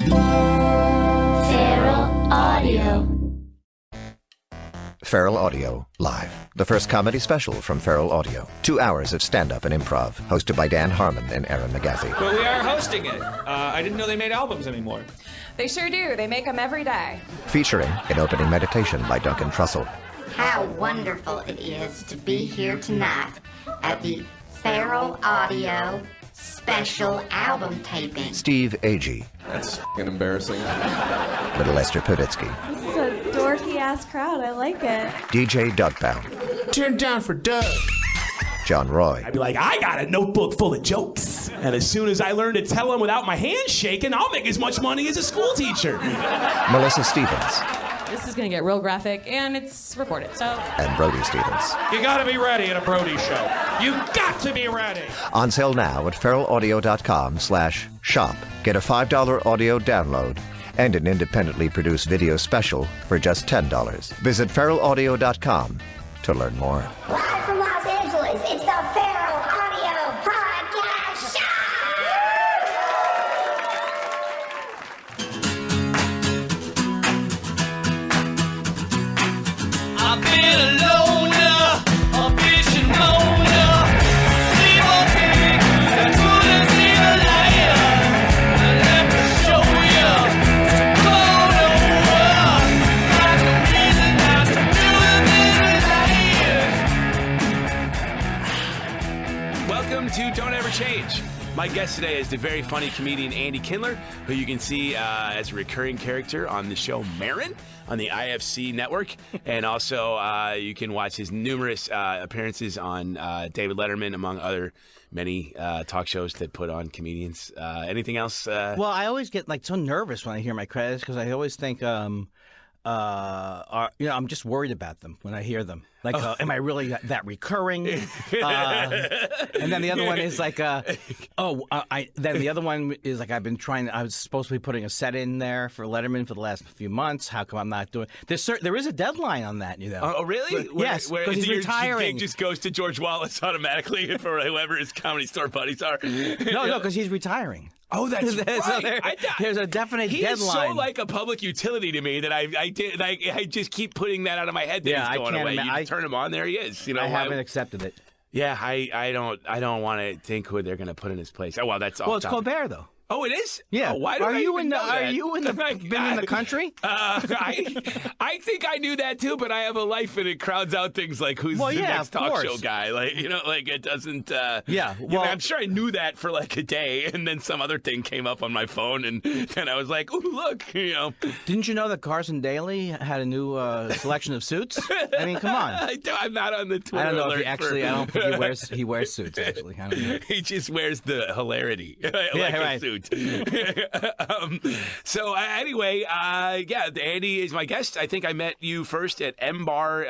Feral Audio. Feral Audio, live. The first comedy special from Feral Audio. 2 hours of stand-up and improv, hosted by Dan Harmon and Aaron McGathy. But we are hosting it. I didn't know they made albums anymore. They sure do. They make them every day. Featuring an opening meditation by Duncan Trussell. How wonderful it is to be here tonight at the Feral Audio special album taping. Steve Agee. That's f***ing embarrassing. Little Esther Puditsky. This is a dorky-ass crowd. I like it. DJ Doug Pound. Turn down for Doug. John Roy. I'd be like, I got a notebook full of jokes. And as soon as I learn to tell them without my hands shaking, I'll make as much money as a school teacher. Melissa Stevens. This is going to get real graphic, and it's recorded, so... And Brody Stevens. You gotta be ready at a Brody show. You got to be ready. On sale now at feralaudio.com/shop. Get a $5 audio download and an independently produced video special for just $10. Visit feralaudio.com to learn more. Live from Los Angeles, it's the Feral Audio Podcast Show! I've been a loner, a bitch and moaner, sleep on pig, I couldn't see the lion. I left to show ya, so come over, like a reason not to do it in the Welcome to Don't Ever Change. My guest today is the very funny comedian Andy Kindler, who you can see as a recurring character on the show Marin on the IFC network. And also you can watch his numerous appearances on David Letterman, among other many talk shows that put on comedians. Anything else? Well, I always get so nervous when I hear my credits because I always think, I'm just worried about them when I hear them. Am I really that recurring? And then the other one is then the other one is I was supposed to be putting a set in there for Letterman for the last few months. How come I'm not doing? There is a deadline on that, you know. Oh, really? Yes, because he's retiring. Your gig just goes to George Wallace automatically for whoever his Comedy Store buddies are. No, because he's retiring. Oh, that's right. So there's a definite deadline. He is so like a public utility to me that I just keep putting that out of my head that he's going away. You turn him on, there he is. You know, I haven't accepted it. Yeah, I don't want to think who they're going to put in his place. Oh, well, that's all. Well, it's Colbert though. Oh, it is? Yeah. Oh, why do Are I you even in the? know that? Are you in the? Been in the country? I think I knew that too, but I have a life and it crowds out things like who's the next talk show guy. It doesn't. Yeah. Well, I'm sure I knew that for like a day, and then some other thing came up on my phone, and then I was like, "Ooh, look!" Didn't you know that Carson Daly had a new selection of suits? I mean, come on. I'm not on the Twitter. I don't know if alert I don't think he wears suits. Actually, I don't know. He just wears the hilarity a suit. So anyway, Andy is my guest. I think I met you first at M-Bar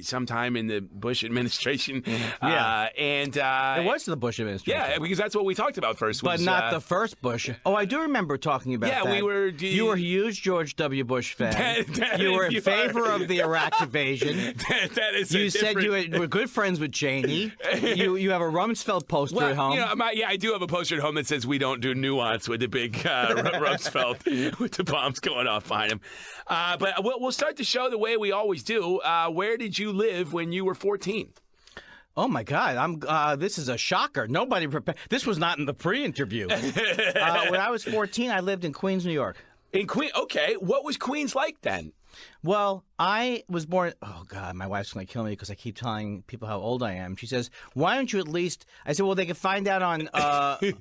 sometime in the Bush administration. And it was the Bush administration. Yeah, because that's what we talked about first. But not the first Bush. Oh, I do remember talking about that. Yeah, we were. You were a huge George W. Bush fan. You were in favor of the Iraq invasion. That is. You said you were good friends with Cheney. You have a Rumsfeld poster at home. I do have a poster at home that says "We don't do nuance" with the big Rumsfeld with the bombs going off behind him. But we'll start the show the way we always do. Where did you live when you were 14? Oh my God! This is a shocker. Nobody prepared. This was not in the pre-interview. When I was 14, I lived in Queens, New York. In Queens, okay. What was Queens like then? Well, I was born. Oh God, my wife's going to kill me because I keep telling people how old I am. She says, "Why don't you at least?" I said, "Well, they can find out on the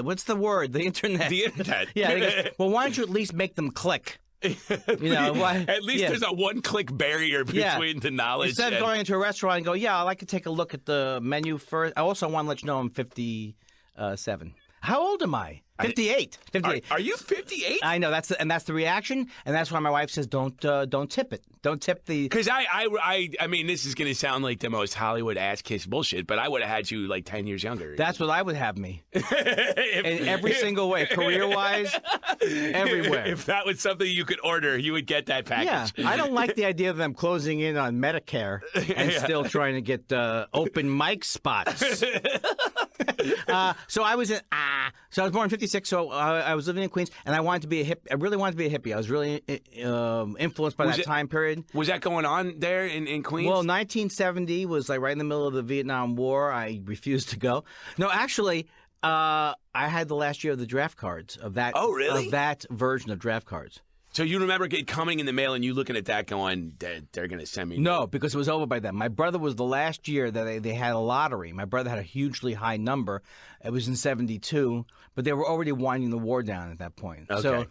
what's the word? The internet." The internet. Yeah. They go, well, why don't you at least make them click? At least there's a one-click barrier between the knowledge. Instead of going into a restaurant and go, "Yeah, I'd like to take a look at the menu first." I also want to let you know I'm 57. How old am I? 58. 58. Are you 58? I know that's the reaction, and that's why my wife says don't tip it. Don't tip the. Because I mean, this is going to sound like the most Hollywood ass kiss bullshit, but I would have had you like 10 years younger. That's what I would have me. In every single way, career-wise, everywhere. If that was something you could order, you would get that package. Yeah, I don't like the idea of them closing in on Medicare and still trying to get open mic spots. So I was so I was born in '56. So I was living in Queens, and I wanted to be a hippie. I really wanted to be a hippie. I was really influenced by that time period. Was that going on there in Queens? Well, 1970 was like right in the middle of the Vietnam War. I refused to go. No, actually, I had the last year of the draft cards of that. Oh, really? Of that version of draft cards. So you remember it coming in the mail and you looking at that going, they're going to send me. No, because it was over by then. My brother was the last year that they had a lottery. My brother had a hugely high number. It was in '72, but they were already winding the war down at that point. Okay. So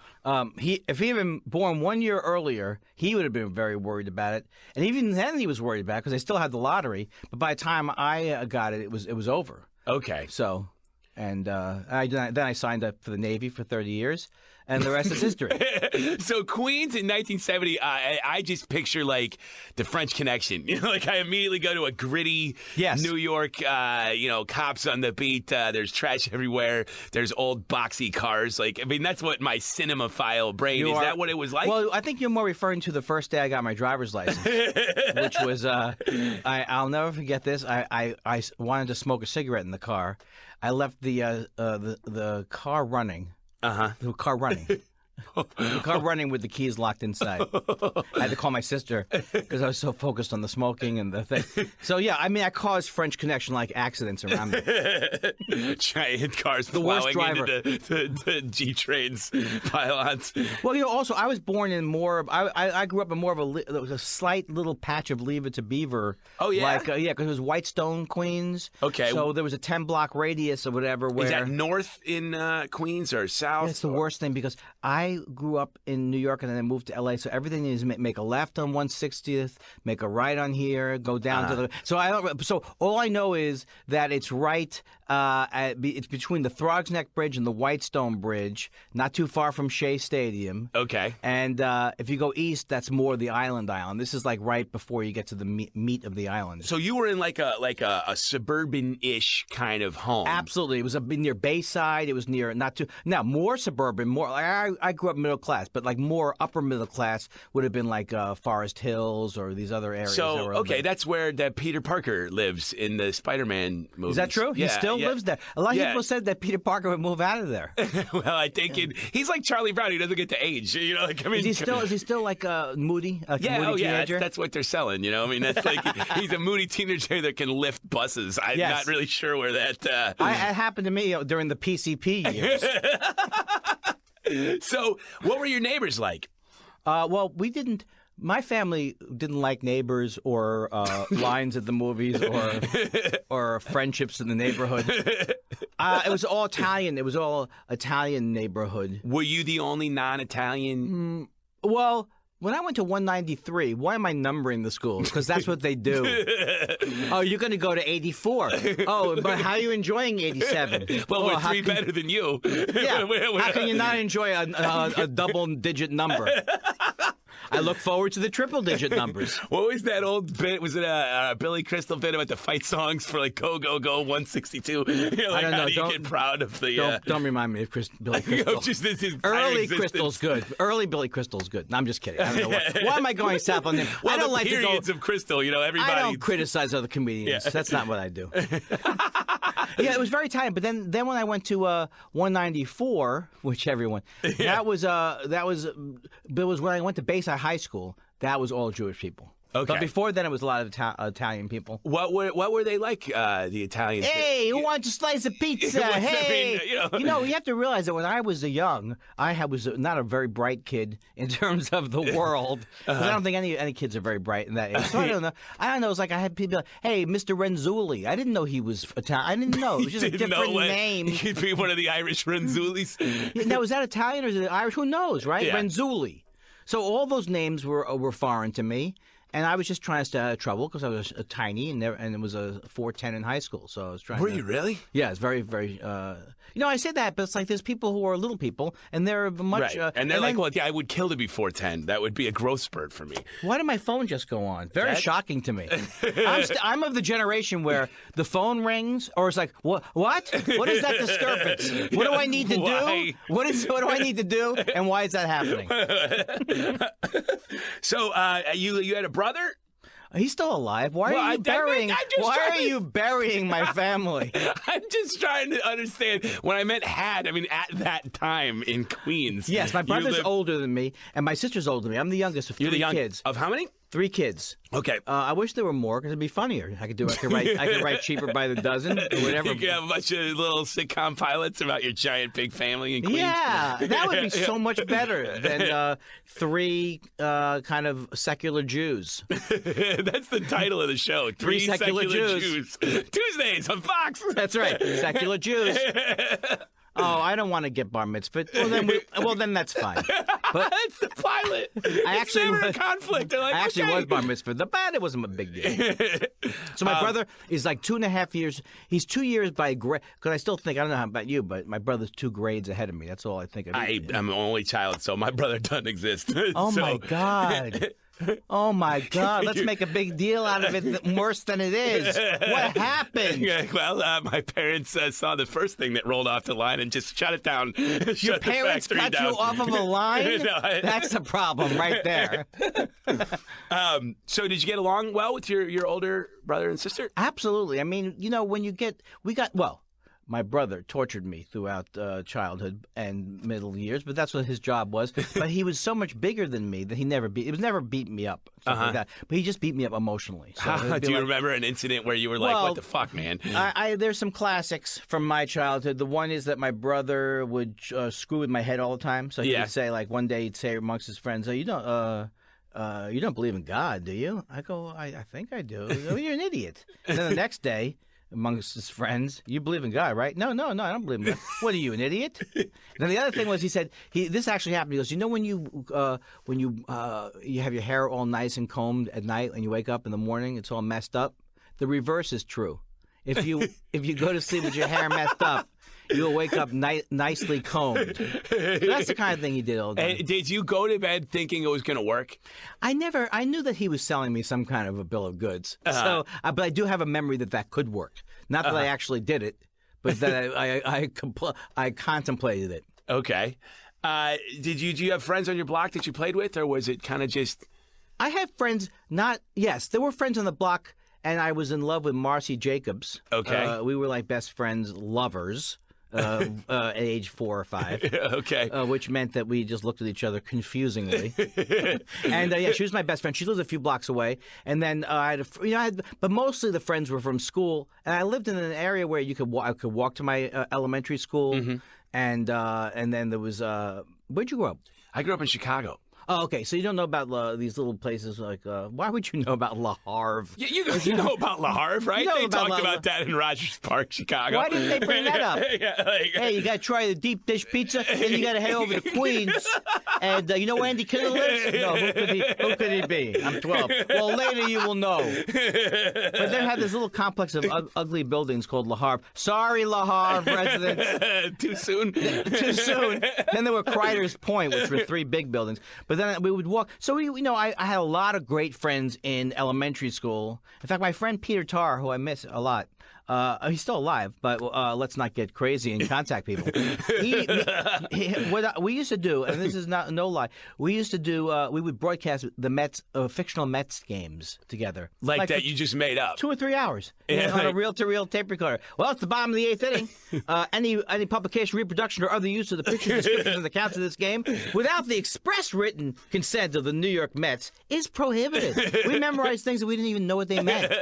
if he had been born 1 year earlier, he would have been very worried about it. And even then he was worried about it because they still had the lottery. But by the time I got it, it was over. Okay. So, and then I signed up for the Navy for 30 years. And the rest is history. So Queens in 1970, I just picture like the French Connection. You know, like I immediately go to a gritty New York, cops on the beat. There's trash everywhere. There's old boxy cars. Like, I mean, that's what my cinemaphile brain is. That what it was like? Well, I think you're more referring to the first day I got my driver's license, which was I'll never forget this. I wanted to smoke a cigarette in the car. I left the car running. The car running. The car running with the keys locked inside. I had to call my sister because I was so focused on the smoking and the thing. So, yeah, I mean, I caused French Connection-like accidents around me. Giant cars the worst driver. into the G-trains pylons. Well, also, I was born in more of, I grew up in more of a slight little patch of Leave It to Beaver. Oh, yeah? Like, because it was Whitestone, Queens. Okay. So there was a 10-block radius or whatever where... Is that north in Queens or south? That's the worst thing because I grew up in New York and then I moved to L.A., so everything is make a left on 160th, make a right on here, go down to the... So all I know is that it's right... it's between the Throgs Neck Bridge and the Whitestone Bridge, not too far from Shea Stadium. Okay. And if you go east, that's more the island. This is like right before you get to the meat of the island. So you were in like a suburban-ish kind of home. Absolutely. It was near Bayside. It was near more suburban, more. I grew up middle class, but like more upper middle class would have been like Forest Hills or these other areas. So that's where that Peter Parker lives in the Spider-Man movies. Is that true? Yeah, he still lives there. A lot of people said that Peter Parker would move out of there. Well, I think he's like Charlie Brown. He doesn't get to age. You know, like I mean, is he still like moody? Like a moody teenager? That's what they're selling. You know, I mean, that's like he's a moody teenager that can lift buses. I'm not really sure where that. It happened to me during the PCP years. So, what were your neighbors like? Well, we didn't. My family didn't like neighbors or lines at the movies or friendships in the neighborhood. It was all Italian. It was all Italian neighborhood. Were you the only non-Italian? Well, when I went to 193, why am I numbering the schools? Because that's what they do. Oh, you're going to go to 84. Oh, but how are you enjoying 87? Well, we're three better than you. Yeah. How can you not enjoy a double-digit number? I look forward to the triple-digit numbers. What was that old bit? Was it a Billy Crystal bit about the fight songs for like Go, Go, Go 162? You know, like, I don't know. How do you get proud of the... Don't remind me of Billy Crystal. Early Crystal's good. Early Billy Crystal's good. No, I'm just kidding. I don't know why am I going south on him? Well, I don't like periods to go... of Crystal, you know, everybody... I don't criticize other comedians. Yeah. That's not what I do. Yeah, it was very tight. But then when I went to 194, which everyone... That was when I went to Bayside High School. That was all Jewish people. Okay. But before then, it was a lot of Italian people. What were they like, the Italians? Hey, who wants a slice of pizza? Hey! I mean, you have to realize that when I was young, I was not a very bright kid in terms of the world. Because I don't think any kids are very bright in that age. So I don't know. It was like I had people like, hey, Mr. Renzulli. I didn't know he was Italian. I didn't know. It was just a different name. He'd be one of the Irish Renzullis. Now, was that Italian or is it Irish? Who knows, right? Yeah. Renzulli. So all those names were foreign to me. And I was just trying to stay out of trouble because I was tiny and it was a 4.10 in high school. So I was trying. Were you really? Yeah, it's very, very. I say that, but it's like there's people who are little people, and they're much. Right. And they're like, well, yeah, I would kill to be 4'10". That would be a growth spurt for me. Why did my phone just go on? Very shocking to me. I'm of the generation where the phone rings, or it's like, what? What is that disturbance? What do I need to do? What do I need to do? And why is that happening? So you had a brother? He's still alive. Why are you burying? Why are you burying my family? I'm just trying to understand. When I meant had, I mean at that time in Queens. Yes, my brother's older than me, and my sister's older than me. I'm the youngest of three kids. Of how many? 3 kids. Okay. I wish there were more because it'd be funnier. I could write cheaper by the dozen or whatever. You could have a bunch of little sitcom pilots about your giant big family in Queens. Yeah, that would be so much better than 3 kind of secular Jews. That's the title of the show. 3 secular Jews. Tuesdays on Fox. That's right. Secular Jews. Oh, I don't want to get bar mitzvah. Well, then that's fine. But it's the pilot. It's never a conflict. They're like, I actually was bar mitzvah. It wasn't a big deal. So my brother is like 2.5 years. He's 2 years by grade. Because I still think, I don't know how about you, but my brother's 2 grades ahead of me. That's all I think of. I'm an only child, so my brother doesn't exist. Oh, my God. Oh, my God. Let's make a big deal out of it worse than it is. What happened? Yeah, well, my parents saw the first thing that rolled off the line and just shut it down. Your parents cut you off of a line? That's the problem right there. So did you get along well with your older brother and sister? Absolutely. I mean, my brother tortured me throughout childhood and middle years, but that's what his job was. But he was so much bigger than me that he never beat me up, like that. But he just beat me up emotionally. So do you remember an incident where you were like, "What the fuck, man"? There's some classics from my childhood. The one is that my brother would screw with my head all the time. So he would say, like, one day he'd say amongst his friends, "Oh, you don't believe in God, do you?" I go, I think I do. Oh, you're an idiot. And then the next day, amongst his friends, "You believe in God, right?" No, I don't believe in God. What are you, an idiot? Then the other thing was, he said, this actually happened. He goes, when you have your hair all nice and combed at night and you wake up in the morning, it's all messed up. The reverse is true. If you go to sleep with your hair messed up, you'll wake up nicely combed. So that's the kind of thing he did all day. And did you go to bed thinking it was going to work? I knew that he was selling me some kind of a bill of goods. So, but I do have a memory that could work. Not that I actually did it, but that I contemplated it. Okay. Did you have friends on your block that you played with, or was it kind of just? I had friends. Yes, there were friends on the block, and I was in love with Marcy Jacobs. Okay. We were like best friends, lovers. At age 4 or 5. Okay. Which meant that we just looked at each other confusingly. And she was my best friend. She lived a few blocks away. And then but mostly the friends were from school. And I lived in an area where I could walk to my elementary school. Mm-hmm. And then there was where'd you grow up? I grew up in Chicago. Oh, okay. So you don't know about these little places like, why would you know about La Harve? You know about La Harve, right? They talked about that in Rogers Park, Chicago. Why didn't they bring that up? Hey, you got to try the deep dish pizza, and you got to head over to Queens. And you know where Andy Kindler lives? No, who could he be? I'm 12. Well, later you will know. But they had this little complex of ugly buildings called La Harve. Sorry, La Harve residents. Too soon? Too soon. Then there were Crider's Point, which were 3 big buildings. But then we would walk. So I had a lot of great friends in elementary school. In fact, my friend Peter Tarr, who I miss a lot, he's still alive, but let's not get crazy and contact people. What we used to do, and this is no lie, we would broadcast the Mets, fictional Mets games together. Like that you just made up. 2 or 3 hours on a reel-to-reel tape recorder. Well, it's the bottom of the 8th inning. Any publication, reproduction, or other use of the pictures, descriptions, and accounts of this game without the express written consent of the New York Mets is prohibited. We memorized things that we didn't even know what they meant.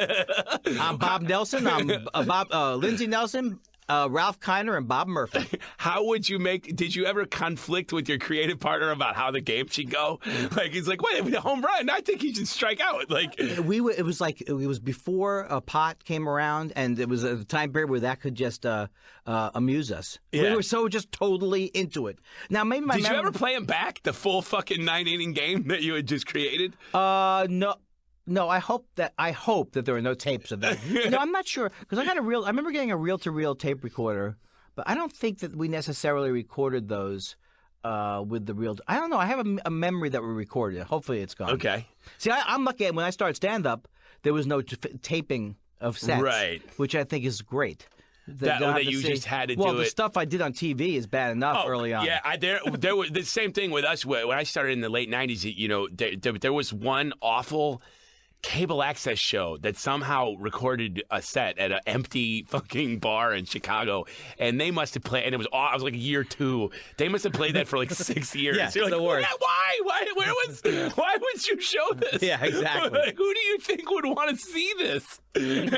I'm Bob Nelson. I'm Lindsey Nelson, Ralph Kiner, and Bob Murphy. How would you did you ever conflict with your creative partner about how the game should go? Like, he's like, wait, a home run, I think he should strike out. Like, it was before a pot came around, and it was a time period where that could just amuse us. Yeah. We were so just totally into it. Now, maybe Did you ever play him back, the full fucking 9-inning game that you had just created? No. No, I hope that there are no tapes of that. No, I'm not sure because I remember getting a reel-to-reel tape recorder, but I don't think that we necessarily recorded those with the reel. I don't know. I have a memory that we recorded it. Hopefully, it's gone. Okay. See, I'm lucky. When I started stand-up, there was no taping of sets, right? Which I think is great. That you just had to do it. Well, the stuff I did on TV is bad enough early on. Yeah, there was the same thing with us when I started in the late '90s. You know, there was one awful cable access show that somehow recorded a set at an empty fucking bar in Chicago, and they must have played. And I was like year 2. They must have played that for like 6 years. Yeah, You're like, the worst. Why would you show this? Yeah, exactly. Like, who do you think would want to see this? Honey,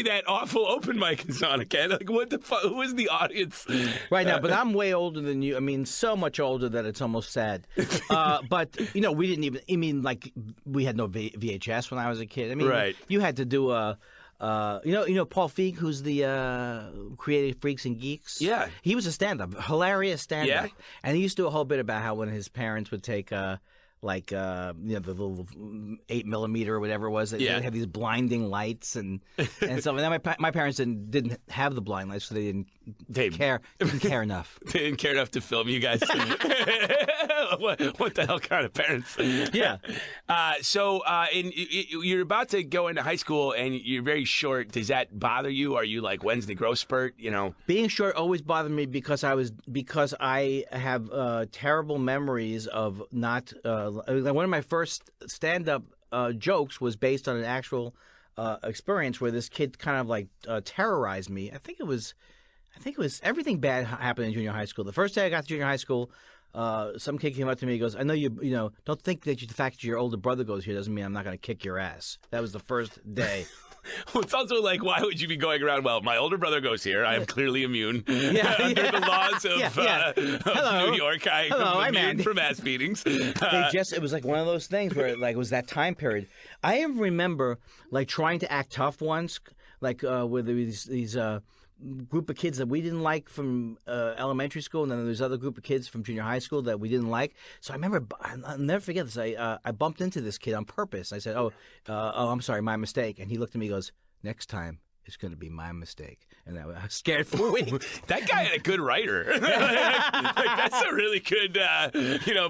that awful open mic is on again. Like, what the fuck? Who is the audience? Right now, but I'm way older than you. I mean, so much older that it's almost sad. But we didn't even. I mean, like we had no VHS when I was a kid. I mean, right. You had to do a. Paul Feig, who's the Creative Freaks and Geeks. Yeah, he was a stand-up, hilarious stand-up, yeah. And he used to do a whole bit about how when his parents would take the little 8mm or whatever it was. They had these blinding lights and stuff. And then my parents didn't have the blind lights, so they didn't care enough. They didn't care enough to film you guys. What the hell kind of parents? Yeah. You're about to go into high school and you're very short. Does that bother you? Are you like, when's the growth spurt? You know, being short always bothered me because I have terrible memories of not. One of my first stand-up jokes was based on an actual experience where this kid kind of like terrorized me. I think it was everything bad happened in junior high school. The first day I got to junior high school, some kid came up to me and goes, "I know you don't think that the fact that your older brother goes here doesn't mean I'm not going to kick your ass." That was the first day. Well, it's also like, why would you be going around? Well, my older brother goes here. I am clearly immune under the laws of New York. I'm immune from ass beatings. It was like one of those things where it was that time period. I even remember like trying to act tough once, like with these group of kids that we didn't like from elementary school, and then there's other group of kids from junior high school that we didn't like. So I remember, I'll never forget this. I bumped into this kid on purpose. I said, "Oh, I'm sorry, my mistake." And he looked at me and goes, "Next time, it's going to be my mistake." And I was scared for a week. That guy had a good writer. That's a really good,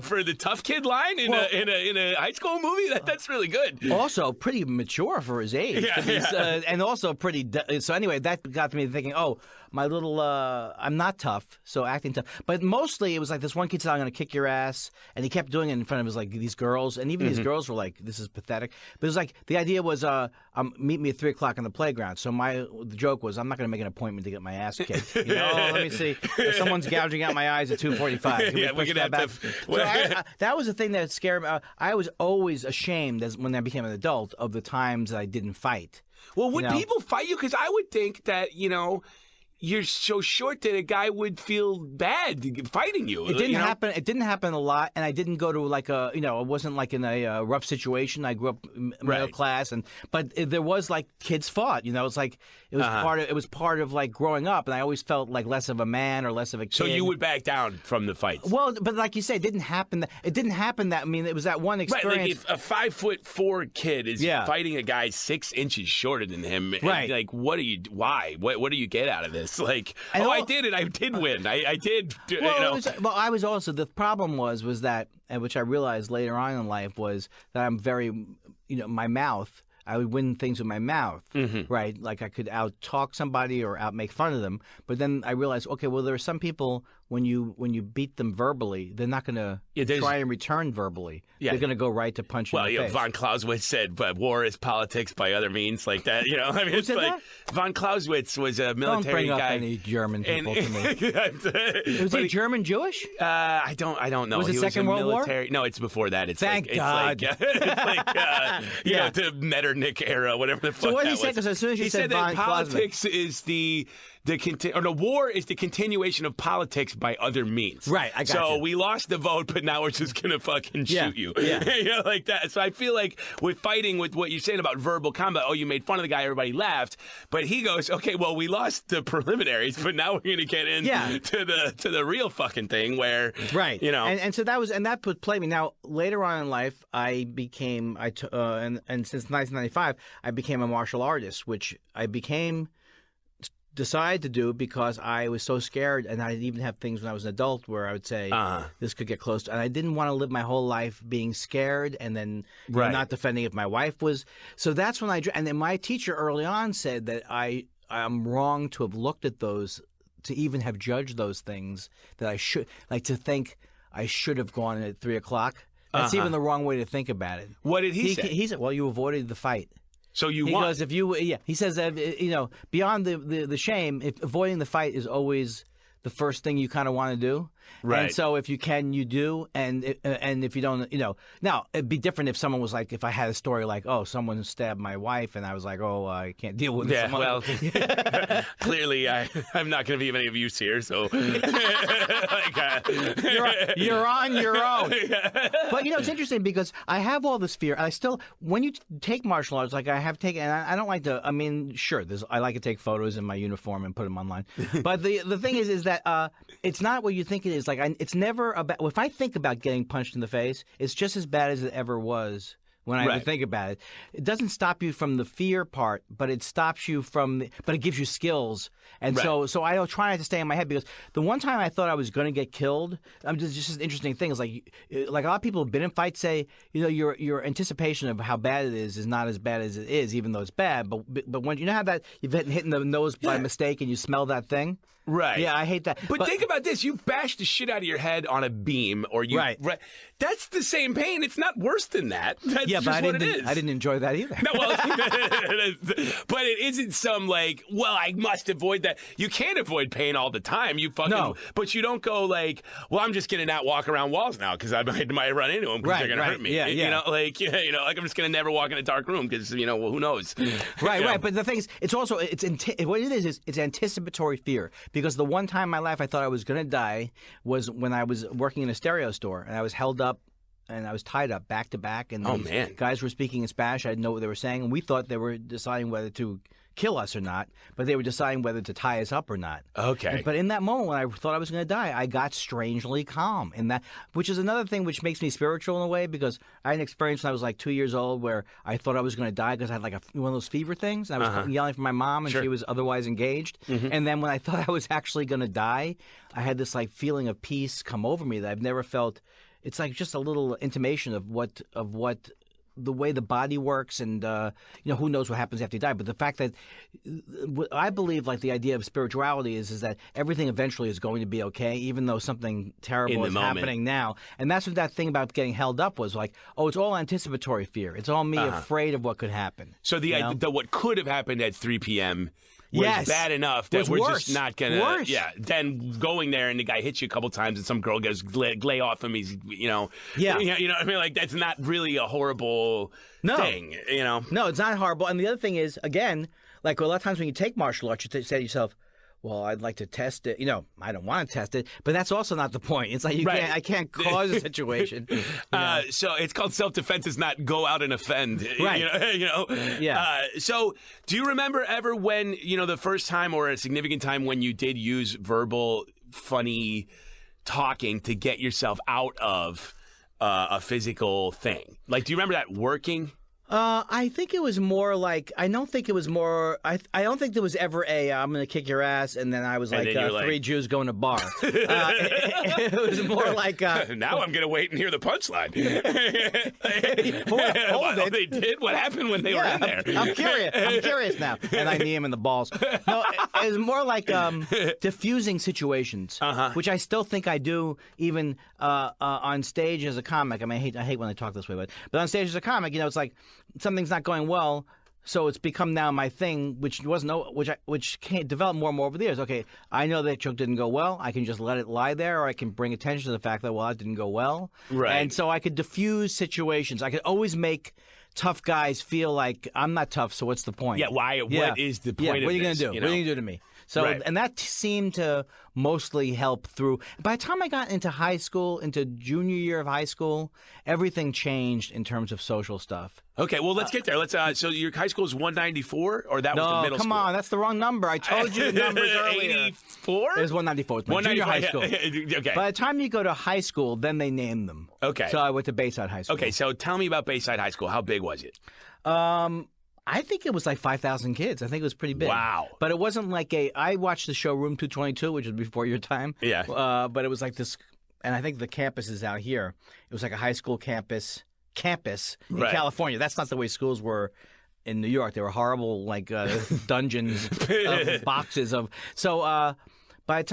for the tough kid line in a high school movie. That's really good. Also, pretty mature for his age. And also pretty. So anyway, that got to me thinking, oh, my little, I'm not tough, so acting tough. But mostly it was like this one kid said, "I'm going to kick your ass," and he kept doing it in front of these girls, and even these girls were like, "This is pathetic." But it was like the idea was, meet me at 3:00 on the playground. So the joke was, I'm not going to make an appointment to get my ass kicked. Let me see. If someone's gouging out my eyes at 2:45. We could have that back? That was the thing that scared me. I was always ashamed when I became an adult of the times that I didn't fight. Well, would people fight you? Because I would think that, you're so short that a guy would feel bad fighting you. It didn't happen. It didn't happen a lot, and I didn't go to it wasn't like in a rough situation. I grew up middle class, but there was like kids fought. It's like it was part of like growing up, and I always felt like less of a man or less of a kid. So you would back down from the fights. Well, but like you said, it didn't happen. It didn't happen that. I mean, it was that one experience. Right, like if a 5'4" kid is fighting a guy 6 inches shorter than him, right? Like, what do you? Why? What do you get out of this? Like, I did it. I did win. I did. I was also, the problem was that, which I realized later on in life, was that I'm very, my mouth. I would win things with my mouth, right? Like I could out-talk somebody or out-make fun of them. But then I realized, okay, well, there are some people, when you beat them verbally, they're not going to try and return verbally. Yeah. They're going to go right to punch you in the face. Von Clausewitz said, war is politics by other means, like that. I mean, it's like von Clausewitz was a military guy. Don't bring up any German people to me. Was he German Jewish? I don't know. Was it Second World War? No, it's before that. It's Thank God. It's like the Metternich era, whatever the fuck. So what did he say? Because as soon as you said that von politics is the the war is the continuation of politics by other means. Right, I got So you. we lost the vote, but now we're just gonna fucking shoot you. Yeah. You know, like that. So I feel like with fighting, with what you're saying about verbal combat, oh, you made fun of the guy, everybody laughed, but he goes, okay, well, we lost the preliminaries, but now we're gonna get into to the real fucking thing where, right, you know, and so that played me. Now later on in life, and since 1995, I became a martial artist, which I decided to do because I was so scared, and I even have things when I was an adult where I would say this could get close to, and I didn't want to live my whole life being scared and then you know, not defending if my wife was. So that's when and then my teacher early on said that I'm wrong to have looked at those, to even have judged those things, that I should, like, to think I should have gone at 3 o'clock. That's even the wrong way to think about it. What did he say? He said, well, you avoided the fight. So you won. Because if you, he says that, you know, beyond the shame, if avoiding the fight is always the first thing you kind of want to do. Right. And so if you can, you do. And if you don't, you know, now it'd be different if someone was like, if I had a story like, oh, someone stabbed my wife, and I was like, oh, I can't deal with it. Yeah, well, clearly I'm not going to be of any of use here, so. Like, you're on your own. But, you know, it's interesting because I have all this fear. I still, when you take martial arts, like I have taken, and I don't like to, I mean, sure, I like to take photos in my uniform and put them online. But the thing is that it's not what you think it is. Like, it's never about, if I think about getting punched in the face, it's just as bad as it ever was. When I think about it, it doesn't stop you from the fear part, but it stops you from. But it gives you skills, and so I don't try not to stay in my head, because the one time I thought I was going to get killed, just an interesting thing is like a lot of people who've been in fights say, you know, your anticipation of how bad it is not as bad as it is, even though it's bad. But when you know how that you've hit in the nose by mistake and you smell that thing. Right. Yeah, I hate that. But think about this. You bash the shit out of your head on a beam, or you... Right. That's the same pain. It's not worse than that. That's just what it is. I didn't enjoy that either. No, well, but it isn't some like, well, I must avoid that. You can't avoid pain all the time. You fucking... No. But you don't go like, well, I'm just going to not walk around walls now because I might run into them because they're going to hurt me. Yeah, you know, like, like I'm just going to never walk in a dark room because, you know, well, who knows? Right. But the thing is, it's also, what it is it's anticipatory fear. Because the one time in my life I thought I was going to die was when I was working in a stereo store, and I was held up and I was tied up back to back, and guys were speaking in Spanish. I didn't know what they were saying, and we thought they were deciding whether to kill us or not, but they were deciding whether to tie us up or not. Okay. But in that moment when I thought I was going to die, I got strangely calm. Which is another thing which makes me spiritual in a way, because I had an experience when I was like 2 years old where I thought I was going to die because I had like one of those fever things. I was yelling for my mom, and she was otherwise engaged. And then when I thought I was actually going to die, I had this like feeling of peace come over me that I've never felt. It's like just a little intimation of what the way the body works, and who knows what happens after you die. But the fact that I believe, like, the idea of spirituality is that everything eventually is going to be okay, even though something terrible is happening now. And that's what that thing about getting held up was like. Oh, it's all anticipatory fear. It's all me afraid of what could happen. So the what could have happened at 3 p.m. was bad enough that we're just not going to... Yeah, then going there and the guy hits you a couple times and some girl goes, lay off him, he's, you know... Yeah. You know what I mean? Like, that's not really a horrible thing, you know? No, it's not horrible. And the other thing is, again, like a lot of times when you take martial arts, you say to yourself, well, I'd like to test it. You know, I don't want to test it, but that's also not the point. It's like I can't cause a situation. So it's called self-defense. It's not go out and offend. Right. You know? Yeah. So do you remember ever when, the first time or a significant time when you did use verbal, funny talking to get yourself out of a physical thing? Like, do you remember that working? I think it was more like, I don't think it was more, I don't think there was ever I'm going to kick your ass, and then I was like, three Jews going to bar. It was more like... now I'm going to wait and hear the punchline. Hold it. They did? What happened when they were in there? I'm curious now. And I knee him in the balls. No, it was more like diffusing situations, which I still think I do even on stage as a comic. I mean, I hate when I talk this way, but on stage as a comic, it's like something's not going well, so it's become now my thing, which can't develop more and more over the years. Okay, I know that joke didn't go well. I can just let it lie there, or I can bring attention to the fact that, well, it didn't go well. Right. And so I could diffuse situations. I could always make tough guys feel like I'm not tough, so what's the point? Yeah, why? What is the point of what are you this, going to do? What are you going to do to me? So, Right. and that seemed to mostly help through. By the time I got into high school, into junior year of high school, everything changed in terms of social stuff. Okay, well, let's get there. Let's. So your high school is 194, or that was the No, middle come school? on, that's the wrong number. I told you the numbers earlier. 84? It was 194. It was my junior high school. Okay. By the time you go to high school, then they name them. Okay. So I went to Bayside High School. Okay, so tell me about Bayside High School. How big was it? I think it was like 5,000 kids. I think it was pretty big. Wow. But it wasn't like I watched the show Room 222, which was before your time. Yeah. But it was like this, and I think the campus is out here. It was like a high school campus in Right. California. That's not the way schools were in New York. They were horrible, like dungeons of boxes of. So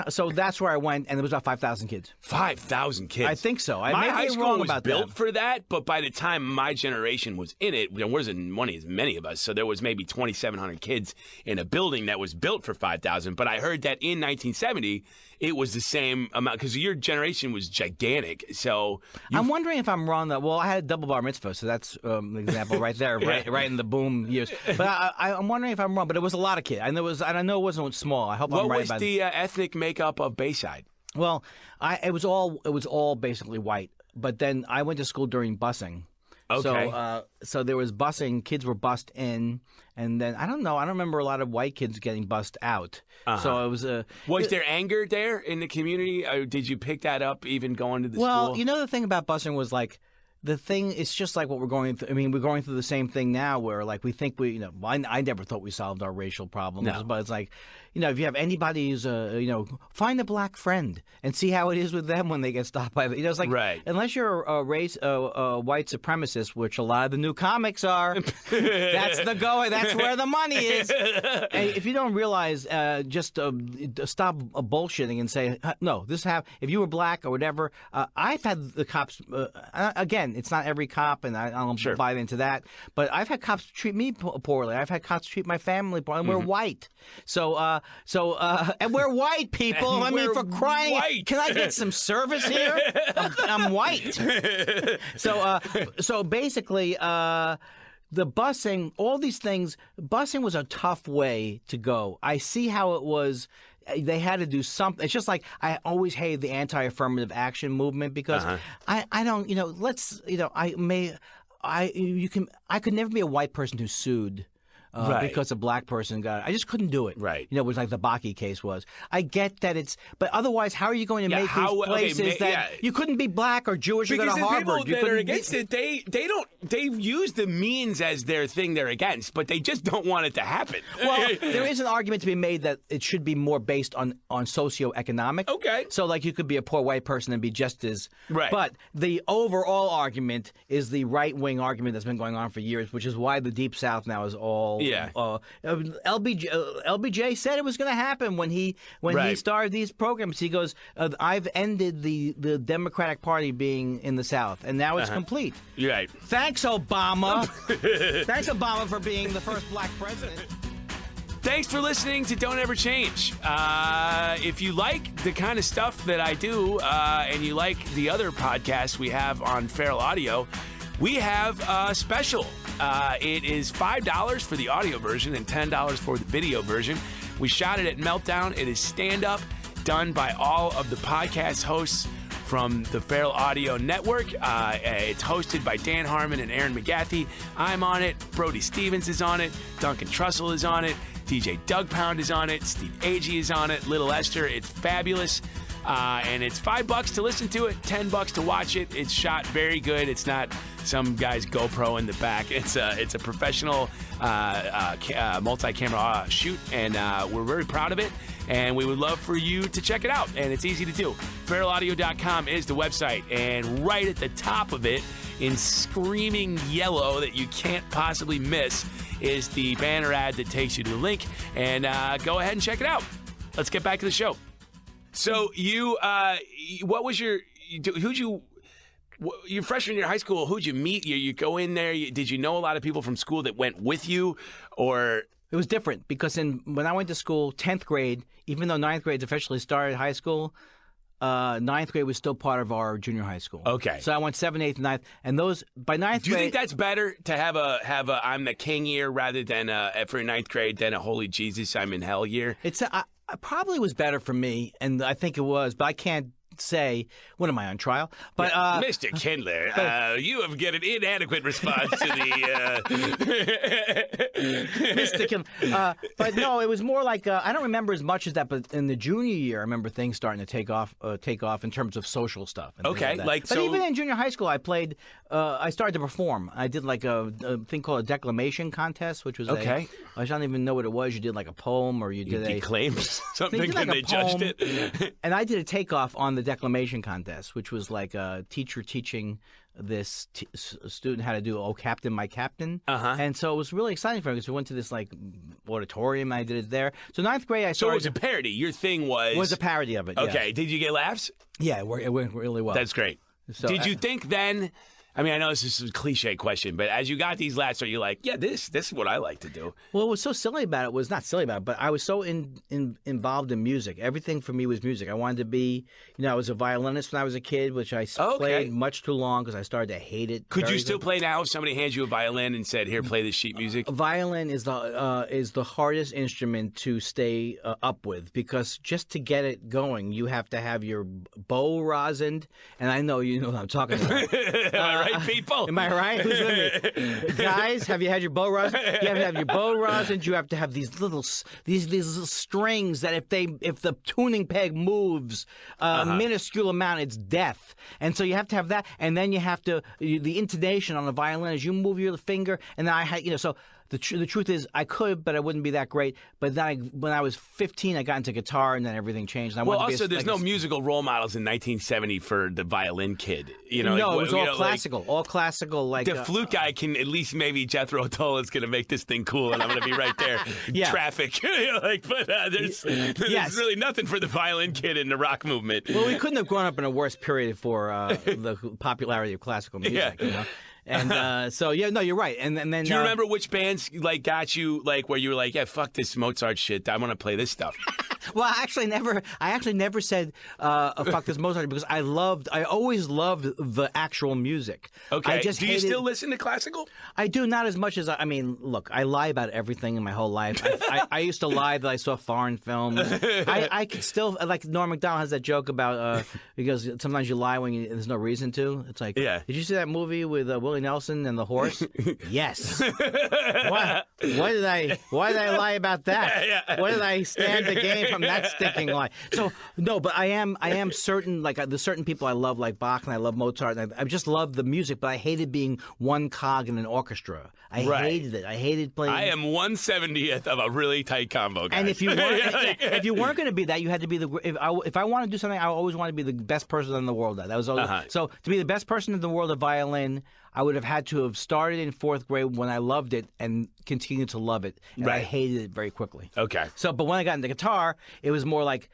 so that's where I went, and there was about 5,000 kids. 5,000 kids. I think so. I My may high be school wrong was about built that. for that, but by the time my generation was in it, there wasn't as many of us. So there was maybe 2,700 kids in a building that was built for 5,000. But I heard that in 1970, it was the same amount because your generation was gigantic. So I'm wondering if I'm wrong. Well, I had a double bar mitzvah, so that's an example right there, right in the boom years. But I'm wondering if I'm wrong. But it was a lot of kids, and I know it wasn't small. I hope what I'm right was about the ethnic makeup of Bayside? Well, it was all basically white. But then I went to school during busing. Okay. So there was busing. Kids were bussed in, and then I don't know. I don't remember a lot of white kids getting bussed out. So it was a. Was there anger there in the community? Or did you pick that up even going to the Well, school? you know, the thing about busing was like. The thing, it's just like what we're going through. I mean, we're going through the same thing now where, like, we think I never thought we solved our racial problems. No. But it's like, if you have anybody who's, find a black friend and see how it is with them when they get stopped by, it's like, Right. unless you're a white supremacist, which a lot of the new comics are, that's where the money is. And if you don't realize, just stop bullshitting and say, no, if you were black or whatever, I've had the cops, again, it's not every cop, and I don't buy into that. But I've had cops treat me poorly. I've had cops treat my family poorly. And we're white, and we're white people. And I mean, we're for crying, white. can I get some service here? I'm white. So basically. The busing, all these things, busing was a tough way to go. I see how it was. They had to do something. It's just like I always hated the anti-affirmative action movement because I don't, I could never be a white person who sued. Because a black person got it. I just couldn't do it. Right. It was like the Bakke case was. I get that but otherwise, how are you going to make these places that you couldn't be black or Jewish or go to Because the Harvard? people that are against it, they use the means as their thing they're against, but they just don't want it to happen. Well, there is an argument to be made that it should be more based on socioeconomic. Okay. So, like, you could be a poor white person and be just as Right. But the overall argument is the right-wing argument that's been going on for years, which is why the Deep South now is all. Yeah. LBJ said it was going to happen when he started these programs. He goes, "I've ended the Democratic Party being in the South, and now it's complete." You're right. Thanks, Obama. Thanks, Obama, for being the first black president. Thanks for listening to Don't Ever Change. If you like the kind of stuff that I do, and you like the other podcasts we have on Feral Audio, we have a special. It is $5 for the audio version and $10 for the video version. We shot it at Meltdown. It is stand-up, done by all of the podcast hosts from the Feral Audio Network. It's hosted by Dan Harmon and Aaron McGathy. I'm on it. Brody Stevens is on it. Duncan Trussell is on it. DJ Doug Pound is on it. Steve Agee is on it. Little Esther. It's fabulous. And it's $5 to listen to it, $10 to watch it. It's shot very good. It's not some guy's GoPro in the back. It's a professional multi-camera shoot, and we're very proud of it. And we would love for you to check it out. And it's easy to do. feralaudio.com is the website, and right at the top of it, in screaming yellow that you can't possibly miss, is the banner ad that takes you to the link. And go ahead and check it out. Let's get back to the show. So you're freshman year of high school, who'd you meet? You go in there, did you know a lot of people from school that went with you, or? It was different because when I went to school, 10th grade, even though 9th grade officially started high school, 9th grade was still part of our junior high school. Okay. So I went 7th, 8th, 9th, and those by 9th grade. Do you think that's better to have a I'm the king year rather than for 9th grade than a holy Jesus I'm in hell year? It's probably was better for me, and I think it was, but I can't say. What am I on trial? But Mr. Kindler, you have get an inadequate response to the. Mr. Kindler. But no, it was more like I don't remember as much as that. But in the junior year, I remember things starting to take off in terms of social stuff. And Okay, but so even in junior high school, I played. I started to perform. I did like a thing called a declamation contest, which was Okay. I don't even know what it was. You did like a poem, or you did a declaimed something, did like and a they judged poem, it. and I did a takeoff on the declamation contest, which was like a teacher teaching this student how to do "Oh Captain, My Captain," and so it was really exciting for me because we went to this like auditorium. And I did it there. So ninth grade, I So started. it was a parody. Your thing was a parody of it. Okay. Yeah. Did you get laughs? Yeah, it went really well. That's great. So, Did you think then? I mean, I know this is a cliche question, but as you got these laughs, are you like, yeah, this is what I like to do? Well, what was so silly about it was not silly about it, but I was so involved in music. Everything for me was music. I wanted to be, I was a violinist when I was a kid, which I played much too long because I started to hate it. Could you still play now if somebody hands you a violin and said, "Here, play this sheet music"? A violin is the hardest instrument to stay up with because just to get it going, you have to have your bow rosined, and I know you know what I'm talking about. Am I right, people? Am I right? Who's with me? Guys, have you had your bow rosin? You have to have your bow rosin. You have to have these little strings that if the tuning peg moves a minuscule amount, it's death. And so you have to have that, and then you have to the intonation on the violin as you move your finger, and then I had so. The truth is, I could, but I wouldn't be that great. But then when I was 15, I got into guitar, and then everything changed. And I wanted to be there's no musical role models in 1970 for the violin kid. No, it was all classical. All classical. Like the flute guy can at least maybe Jethro Tull is going to make this thing cool, and I'm going to be right there. Traffic. But there's really nothing for the violin kid in the rock movement. Well, we couldn't have grown up in a worse period for the popularity of classical music. Yeah. And so you're right. And then do you remember which bands like got you like where you were like, yeah, fuck this Mozart shit, I want to play this stuff? Well, I actually never said fuck this Mozart because I always loved the actual music. Okay. Do you still listen to classical? I do, not as much as I mean, look, I lie about everything in my whole life. I used to lie that I saw foreign films. I could still, like Norm Macdonald has that joke about because sometimes you lie when there's no reason to. It's like, did you see that movie with Willie Nelson and the horse? Yes. Why did I lie about that? Why did I stand to gain from that stinking lie? So no, but I am certain, like the certain people I love, like Bach, and I love Mozart, and I just love the music, but I hated being one cog in an orchestra. I hated it. I hated playing. I am 1/70th of a really tight combo, guys. And if you weren't going to be that, you had to be if I want to do something, I always want to be the best person in the world at. That was always, so to be the best person in the world of violin, I would have had to have started in fourth grade when I loved it and continued to love it. And I hated it very quickly. Okay. So, but when I got into guitar, it was more like,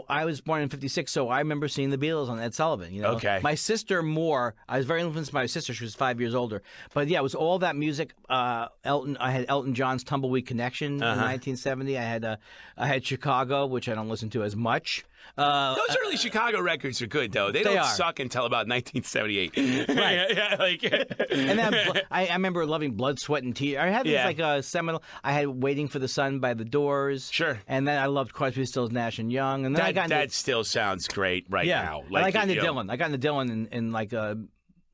I was born in '56, so I remember seeing the Beatles on Ed Sullivan. Okay. My sister more. I was very influenced by my sister. She was 5 years older. But yeah, it was all that music. I had Elton John's Tumbleweed Connection in 1970. I had Chicago, which I don't listen to as much. Those early Chicago records are good, though. They don't suck until about 1978. Right. And then I remember loving Blood, Sweat, and Tears. I had these seminal. I had Waiting for the Sun by The Doors. Sure. And then I loved Crosby, Stills, Nash and Young. And then that still sounds great now. Like, I got into Dylan. I got into Dylan in like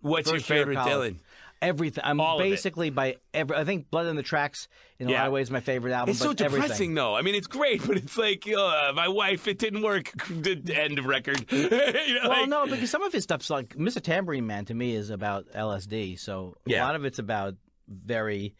what's your favorite Dylan? Everything. I'm basically I think Blood on the Tracks in a lot of ways is my favorite album. It's so depressing, though. I mean, it's great, but it's like my wife. It didn't work. The end of record. No, because some of his stuff's like Mr. Tambourine Man to me is about LSD. So a lot of it's about very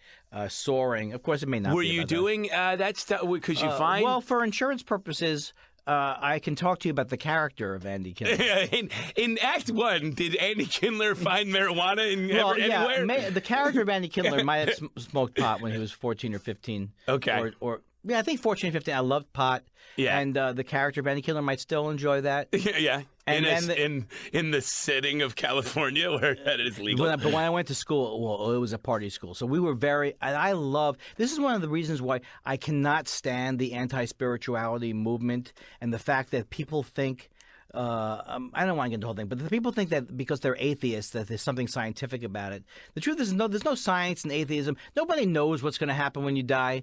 soaring. Of course, it may not. Were you doing that stuff? Because you find well for insurance purposes. I can talk to you about the character of Andy Kindler. in Act 1, did Andy Kindler find marijuana anywhere? The character of Andy Kindler might have smoked pot when he was 14 or 15. Okay. Or I think 14 or 15. I loved pot. Yeah. And the character of Andy Kindler might still enjoy that. Yeah. And in the setting of California where that is legal. But when I went to school, it was a party school. So we were and I love, this is one of the reasons why I cannot stand the anti-spirituality movement and the fact that people think I don't want to get into the whole thing, but the people think that because they're atheists that there's something scientific about it. The truth is, there's no science in atheism. Nobody knows what's going to happen when you die,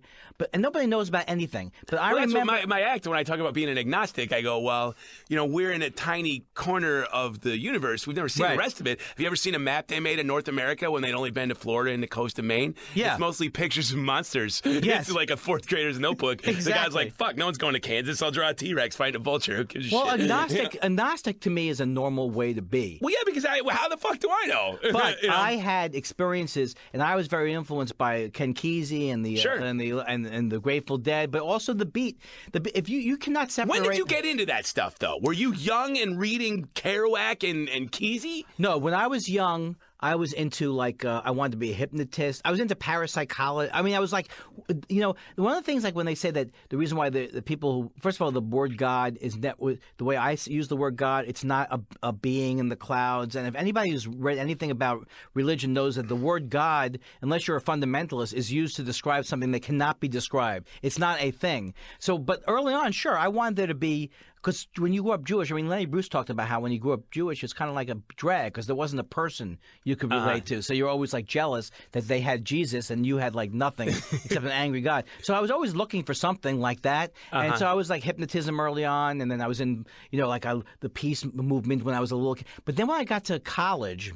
and nobody knows about anything. But I remember that's what my act when I talk about being an agnostic. I go, well, we're in a tiny corner of the universe. We've never seen the rest of it. Have you ever seen a map they made of North America when they'd only been to Florida and the coast of Maine? Yeah, it's mostly pictures of monsters. Yes, it's like a fourth grader's notebook. Exactly. The guy's like, fuck, no one's going to Kansas. I'll draw a T-Rex fighting a vulture. Who gives a shit? Agnostic to me is a normal way to be. Well, yeah, because how the fuck do I know? But I had experiences, and I was very influenced by Ken Kesey and the Grateful Dead, but also the Beat. If you cannot separate. When did you get into that stuff, though? Were you young and reading Kerouac and Kesey? No, when I was young, I was into I wanted to be a hypnotist. I was into parapsychology. I mean, I was like, one of the things when they say that the reason why the people who, first of all, the word God is the way I use the word God, it's not a being in the clouds. And if anybody who's read anything about religion knows that the word God, unless you're a fundamentalist, is used to describe something that cannot be described. It's not a thing. So, but early on, sure, I wanted there to be. Because when you grew up Jewish, I mean, Lenny Bruce talked about how when you grew up Jewish, it's kind of like a drag because there wasn't a person you could relate to. So you're always jealous that they had Jesus and you had nothing except an angry God. So I was always looking for something like that. And so I was hypnotism early on. And then I was in, the peace movement when I was a little kid. But then when I got to college,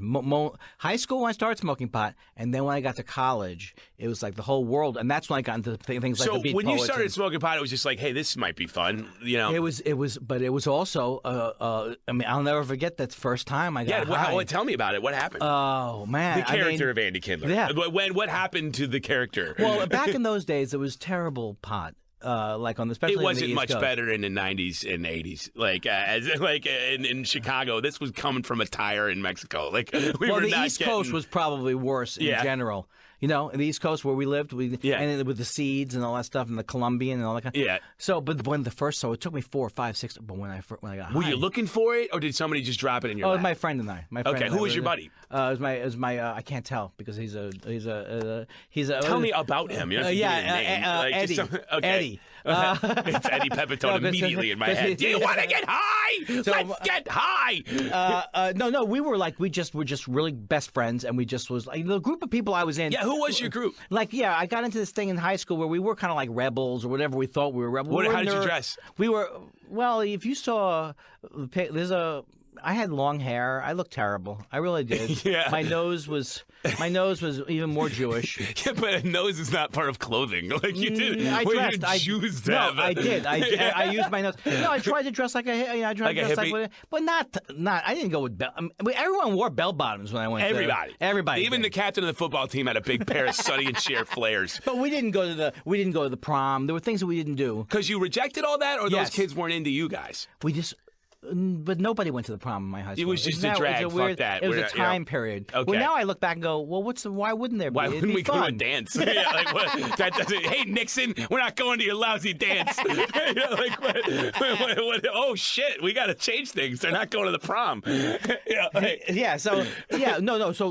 high school when I started smoking pot, and then when I got to college, it was the whole world. And that's when I got into things like the Beat So when you Poets started smoking pot, it was just hey, this might be fun. But it was also, I mean, I'll never forget that first time I got high. Well, tell me about it. What happened? Oh, man. The character of Andy Kindler. Yeah. What happened to the character? Well, back in those days, it was terrible pot. Especially it wasn't in the much East Coast. better in the 90s and 80s. In Chicago, this was coming from a tire in Mexico. The East Coast was probably worse in general. In the East Coast where we lived, and with the seeds and all that stuff, and the Colombian and all that kind of So, but it took me 4 or 5, 6. But when I got high, were you looking for it, or did somebody just drop it in your lap? It was my friend and I. Who was your buddy? It was my I can't tell because he's a. Tell me about him. Eddie. Eddie. It's Eddie Pepitone immediately in my head. Do you want to get high? Let's get high. No. We were we just were just really best friends, and we just was the group of people I was in. Yeah, who was your group? I got into this thing in high school where we were kind of like rebels or whatever we thought we were rebels. How did you dress? We were if you saw, I had long hair. I looked terrible. I really did. Yeah. My nose was even more Jewish. Yeah, but a nose is not part of clothing. You did. I dressed. I did. I used my nose. No, I tried to dress like I tried to dress hippie? but not. I didn't go with bell. Everyone wore bell bottoms when I went. Everybody. Even did. the captain of the football team had a big pair of Sonny and Cher flares. But we didn't go to the prom. There were things that we didn't do. Because you rejected all that, or those kids weren't into you guys? But nobody went to the prom in my high school. It was just a drag. Fuck that. It was a time period. Okay. Well, now I look back and go, well, why wouldn't there be? Why wouldn't we fun. go to a dance? That doesn't. Hey, Nixon, we're not going to your lousy dance. What? Oh shit, we got to change things. They're not going to the prom. So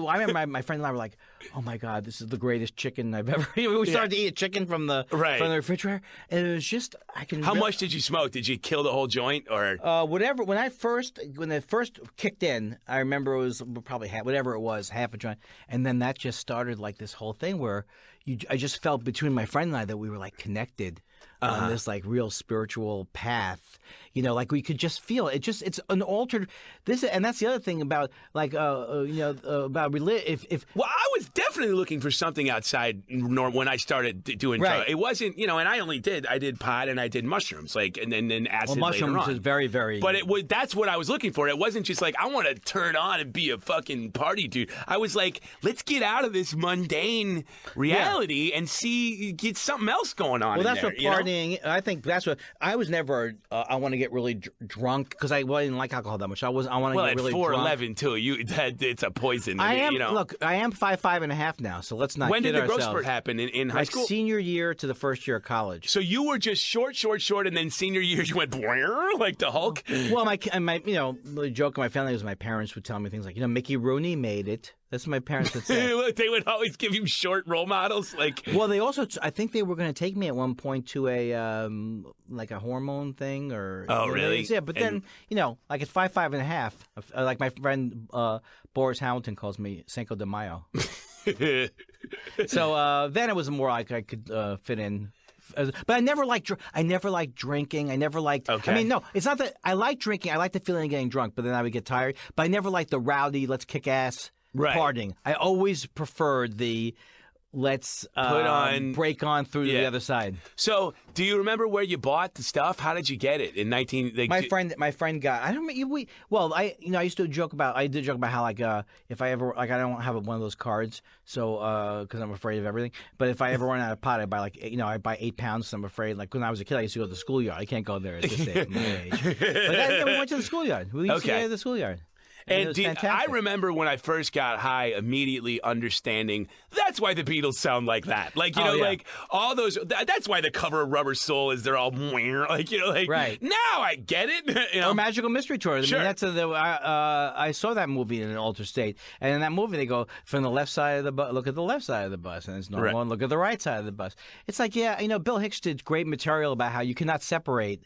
I remember my friend and I were like, oh my God, this is the greatest chicken I've ever. We started to eat a chicken from the refrigerator, and it was just How much did you smoke? Did you kill the whole joint or whatever? When it first kicked in, I remember it was probably half a joint, and then that just started this whole thing where I just felt between my friend and I that we were connected on this real spiritual path. We could just feel it. It's an altered and that's the other thing about about religion. Well, I was definitely looking for something outside norm when I started doing drugs. It wasn't, and I did pot and I did mushrooms, and then acid. Well, mushrooms later on. is very, very. But that's what I was looking for. It wasn't just I want to turn on and be a fucking party dude. I was let's get out of this mundane reality and get something else going on. Well, that's there, what partying. I think that's what I was never. I want to get really drunk because I didn't like alcohol that much. I want to get really drunk. 4'11" too. It's a poison. I am. Look, I am 5'5.5" now. So let's not. When kid did the growth ourselves. spurt happen in high school? Senior year to the first year of college. So you were just short, and then senior year you went like the Hulk. Well, my the joke in my family was my parents would tell me things like, Mickey Rooney made it. That's what my parents would say. They would always give you short role models. Like, Well, they also, I think they were going to take me at one point to a like a hormone thing or. Oh, really? Yeah, but then like at 5'5.5", like my friend Boris Hamilton calls me Cinco de Mayo. So then it was more like I could fit in. But I never liked drinking. I never liked. Okay. I mean, no, it's not that I like drinking. I like the feeling of getting drunk, but then I would get tired. But I never liked the rowdy, let's kick ass partying. I always preferred the let's break on through to the other side. So, do you remember where you bought the stuff? How did you get it in 19? My friend got. I don't. I used to joke about. I did joke about how if I ever I don't have one of those cards, so because I'm afraid of everything. But if I ever run out of pot, I buy I buy 8 pounds. So I'm afraid. Like when I was a kid, I used to go to the schoolyard. I can't go there at this age, my age. But we went to the schoolyard. We used to go to the schoolyard. And I remember when I first got high, immediately understanding that's why the Beatles sound like that. Like, like all those, that's why the cover of Rubber Soul is they're all, like, right. Now I get it. Or Magical Mystery Tour. Sure. I mean, I saw that movie in an altered state. And in that movie, they go from the left side of the bus, look at the left side of the bus. And it's normal, and look at the right side of the bus. It's like, Bill Hicks did great material about how you cannot separate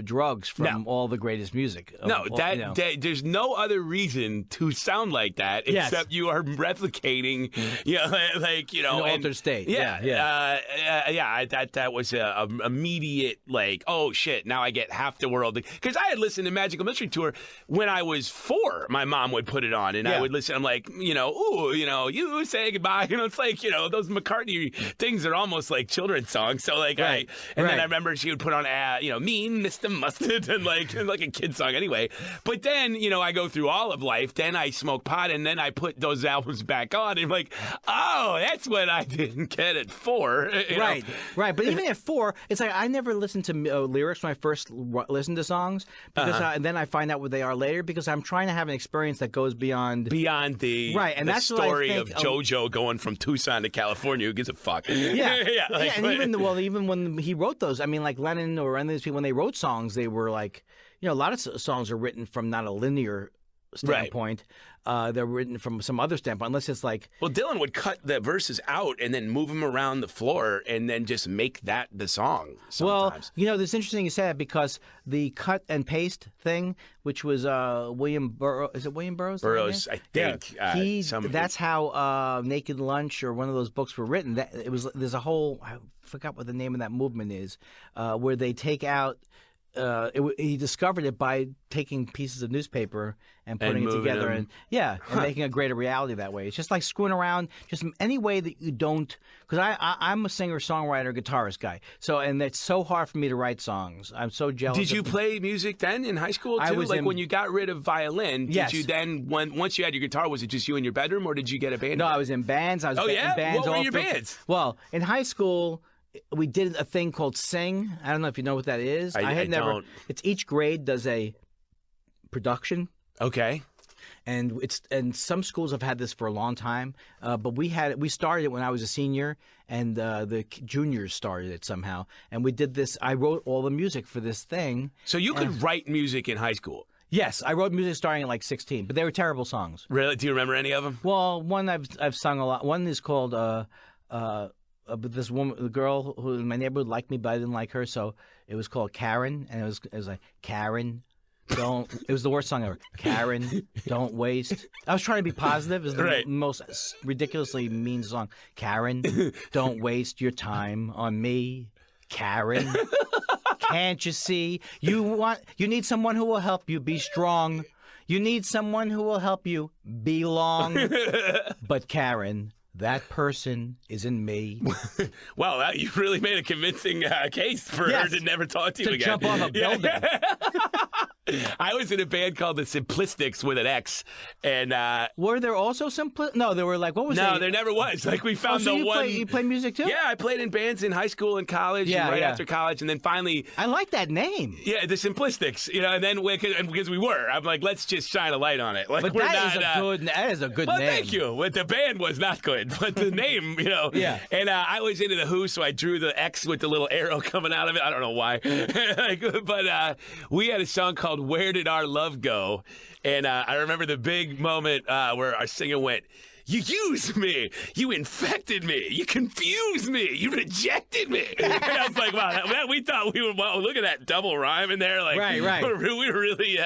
drugs from all the greatest music. There's no other reason to sound like that except you are replicating, an altered state. That was a immediate oh shit, now I get half the world, because I had listened to Magical Mystery Tour when I was 4. My mom would put it on and I would listen. I'm like, you say goodbye. It's like those McCartney things are almost like children's songs. So then I remember she would put on Mean Mr. Mustard and like a kid song anyway. But then, I go through all of life, then I smoke pot, and then I put those albums back on, and I'm like, oh, that's what I didn't get at 4. Right. But even at 4, it's like I never listened to lyrics when I first listened to songs, because and then I find out what they are later, because I'm trying to have an experience that goes beyond the and the that's story what I think, of JoJo going from Tucson to California. Who gives a fuck? And even when he wrote those, I mean, like Lennon or any of these people, when they wrote songs, they were like, a lot of songs are written from not a linear standpoint. They're written from some other standpoint, unless it's like... Well, Dylan would cut the verses out and then move them around the floor and then just make that the song sometimes. Well, it's interesting you say that, because the cut and paste thing, which was William Burroughs... Is it William Burroughs? Burroughs, I think. That's how Naked Lunch or one of those books were written. There's a whole... I forgot what the name of that movement is, where they take out... he discovered it by taking pieces of newspaper and putting it together and making a greater reality that way. It's just like screwing around, just any way that you don't, because I'm a singer, songwriter, guitarist guy. So, and it's so hard for me to write songs. I'm so jealous. Did you play music then in high school too? When you got rid of violin, did you then, once you had your guitar, was it just you in your bedroom, or did you get a band? No, I was in bands. In bands. What were your bands? Well, in high school, we did a thing called Sing. I don't know if you know what that is. I don't. It's each grade does a production. Okay. And some schools have had this for a long time, but we started it when I was a senior, and the juniors started it somehow. And we did this. I wrote all the music for this thing. So you could write music in high school? Yes, I wrote music starting at like 16, but they were terrible songs. Really? Do you remember any of them? Well, one I've sung a lot. One is called but this woman, the girl who in my neighborhood liked me, but I didn't like her, so it was called Karen, and it was like, Karen, don't. It was the worst song ever. Karen, don't waste. I was trying to be positive. It was the most ridiculously mean song. Karen, don't waste your time on me. Karen, can't you see? You need someone who will help you be strong. You need someone who will help you belong. But Karen, that person isn't me. Well, you really made a convincing case for her to never talk to you again. To jump off a building. I was in a band called the Simplistics with an X, and were there also No, there were like, what was? No, there never was. Like we found the one. You play music too? Yeah, I played in bands in high school and college, and right after college, and then finally. I like that name. Yeah, the Simplistics. And then because we were, I'm like, let's just shine a light on it. Like, but that is a good name. Thank you. But the band was not good, but the name, Yeah. And I was into the Who, so I drew the X with the little arrow coming out of it. I don't know why. But we had a song called called "Where Did Our Love Go?" And I remember the big moment where our singer went, "You used me. You infected me. You confused me. You rejected me." And I was like, wow, that we thought we were, wow, look at that double rhyme in there. Like, Right. We really,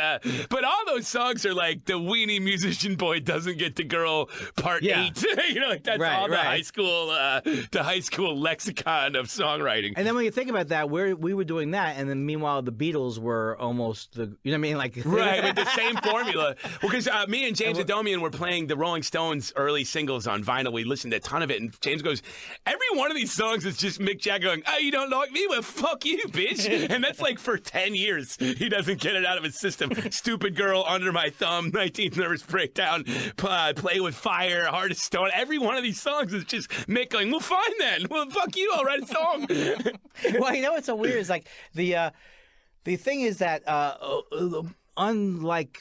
but all those songs are like the weenie musician boy doesn't get the girl part 8. You know, like that's all the high school lexicon of songwriting. And then when you think about that, we were doing that, and then meanwhile the Beatles were almost the, you know what I mean, like right, with the same formula. Well, because me and James Adomian were playing the Rolling Stones early singles on vinyl. We listened to a ton of it, and James goes, every one of these songs is just Mick Jagger going, "Oh, you don't like me? Well, fuck you, bitch." And that's like for 10 years. He doesn't get it out of his system. Stupid Girl, Under My Thumb, 19th Nervous Breakdown, Play with Fire, Heart of Stone. Every one of these songs is just Mick going, "Well, fine then. Well, fuck you. I'll write a song." Well, you know what's so weird is like the thing is that unlike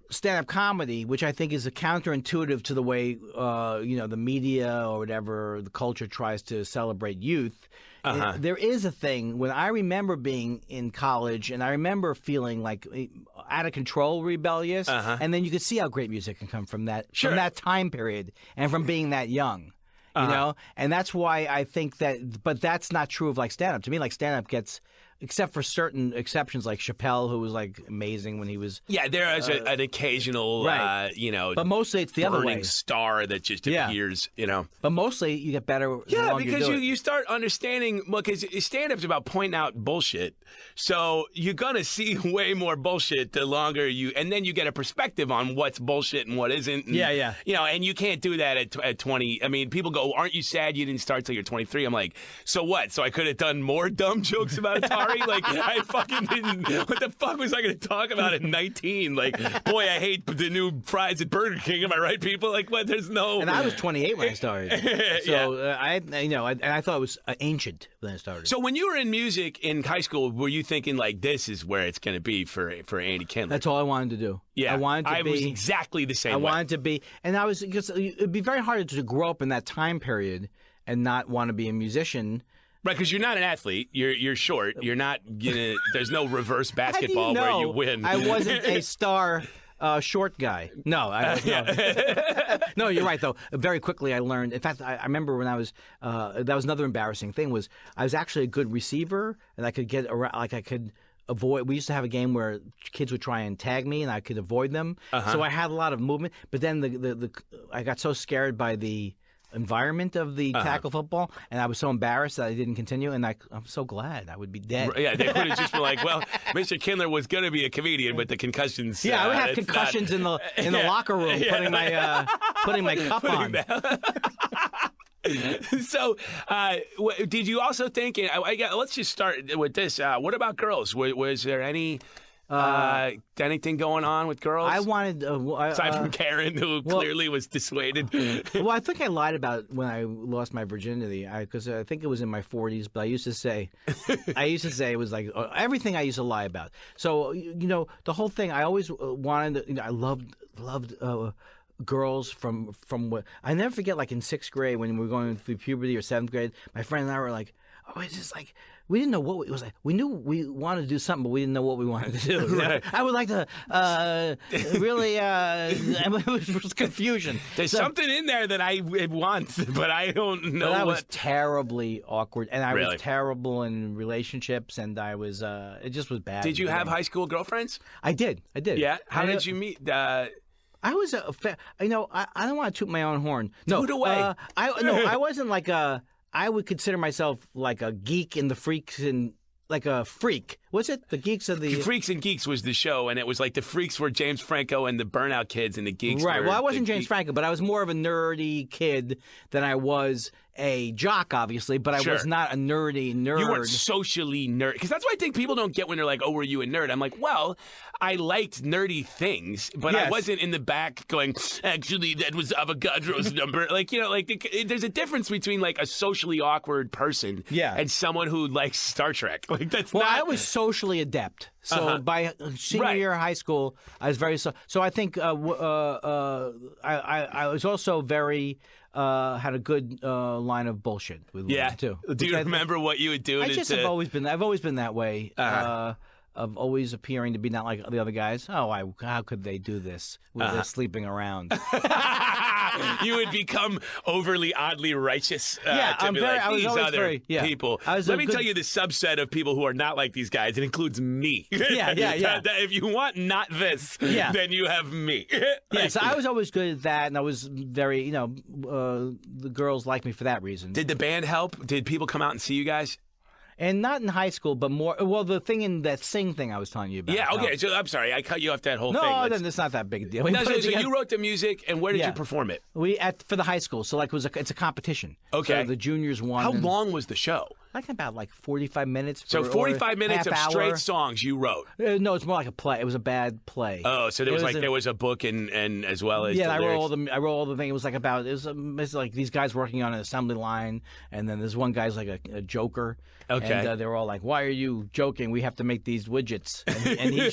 stand-up comedy, which I think is a counterintuitive to the way the media or whatever the culture tries to celebrate youth. There is a thing when I remember being in college, and I remember feeling like out of control, rebellious, and then you could see how great music can come from that time period and from being that young. You know, and that's why I think that. But that's not true of like stand-up. To me, like stand-up gets. Except for certain exceptions, like Chappelle, who was like amazing when he was. Yeah, there is an occasional, but mostly it's the other way. Burning star that just appears, you know. But mostly you get better. Yeah, because you start understanding. Well, because stand-up's about pointing out bullshit, so you're gonna see way more bullshit the longer you, and then you get a perspective on what's bullshit and what isn't. And, yeah. You know, and you can't do that at 20. I mean, people go, "Aren't you sad you didn't start till you're 23?" I'm like, so what? So I could have done more dumb jokes about Atari. Like, I fucking didn't. What the fuck was I going to talk about at 19? Like, boy, I hate the new fries at Burger King. Am I right, people? Like, what? There's no. And I was 28 when I started. So I thought it was ancient when I started. So when you were in music in high school, were you thinking like, this is where it's going to be for Andy Kindler? That's all I wanted to do. Yeah, I was exactly the same. I wanted to be, and I was because it'd be very hard to grow up in that time period and not want to be a musician. Right, because you're not an athlete. You're short. You're not gonna. There's no reverse basketball where you win. I wasn't a star short guy. No, no. You're right though. Very quickly, I learned. In fact, I remember when I was. That was another embarrassing thing. Was I was actually a good receiver, and I could get around. Like I could avoid. We used to have a game where kids would try and tag me, and I could avoid them. So I had a lot of movement. But then I got so scared by the environment of the tackle football, and I was so embarrassed that I didn't continue, and I'm so glad I would be dead. Yeah, they would have just been like, well, Mr. Kindler was going to be a comedian, but the concussions. Yeah, I would have concussions in the locker room, putting my cup on. So, did you also think? Let's just start with this. What about girls? Was there any? Anything going on with girls? I wanted aside from Karen, who clearly was dissuaded. Well, I think I lied about when I lost my virginity, because I think it was in my 40s. But I used to say it was like everything I used to lie about. So the whole thing. I always wanted. I loved girls from what I never forget. Like in 6th grade when we were going through puberty, or 7th grade, my friend and I were like, oh, it's just like. We didn't know what it was like. We knew we wanted to do something, but we didn't know what we wanted to do. Right. I would like to really. It was confusion. There's something in there that I want, but I don't know. But I was terribly awkward, and I Really? was terrible in relationships, and I was. It just was bad. Did you have high school girlfriends? I did. Yeah. How did you meet? I was I don't want to toot my own horn. No, Toot away. I wasn't like a. I would consider myself like a geek in the freaks and like a freak. What's it? The Geeks of the Freaks and Geeks was the show, and it was like the freaks were James Franco and the Burnout Kids, and the geeks right. were Well, I wasn't James Franco, but I was more of a nerdy kid than I was a jock, obviously. But I was not a nerdy nerd. You weren't socially nerd, because that's what I think people don't get when they're like, "Oh, were you a nerd?" I'm like, well, I liked nerdy things, but I wasn't in the back going, "Actually, that was Avogadro's number." Like there's a difference between like a socially awkward person, and someone who likes Star Trek. Like that's. Well, not... I was socially adept. So by senior year of high school, I was very so I think I was also very had a good line of bullshit with women too. Do you remember what you would do? I've always been that way. of always appearing to be not like the other guys. Oh, how could they do this with their sleeping around? You would become overly, oddly righteous. Yeah, to be like, I was these always other very, yeah. people. Let me tell you the subset of people who are not like these guys. It includes me. Yeah. If you want not this, then you have me. Yeah, so I was always good at that, and I was very, the girls liked me for that reason. Did the band help? Did people come out and see you guys? And not in high school, but more. Well, the thing in that sing thing I was telling you about. Yeah, okay. So I'm sorry, I cut you off that whole thing. No, then it's not that big a deal. So you wrote the music, and where did you perform it? For the high school. So it's a competition. Okay. So the juniors won. How long was the show? Like about 45 minutes. So 45 minutes of straight hour. songs you wrote. No, it's more like a play. It was a bad play. Oh, so there was a book and as well as I lyrics. wrote all the thing. It was like these guys working on an assembly line, and then there's one guy's like a joker. Okay. And they were all like, "Why are you joking? We have to make these widgets." And he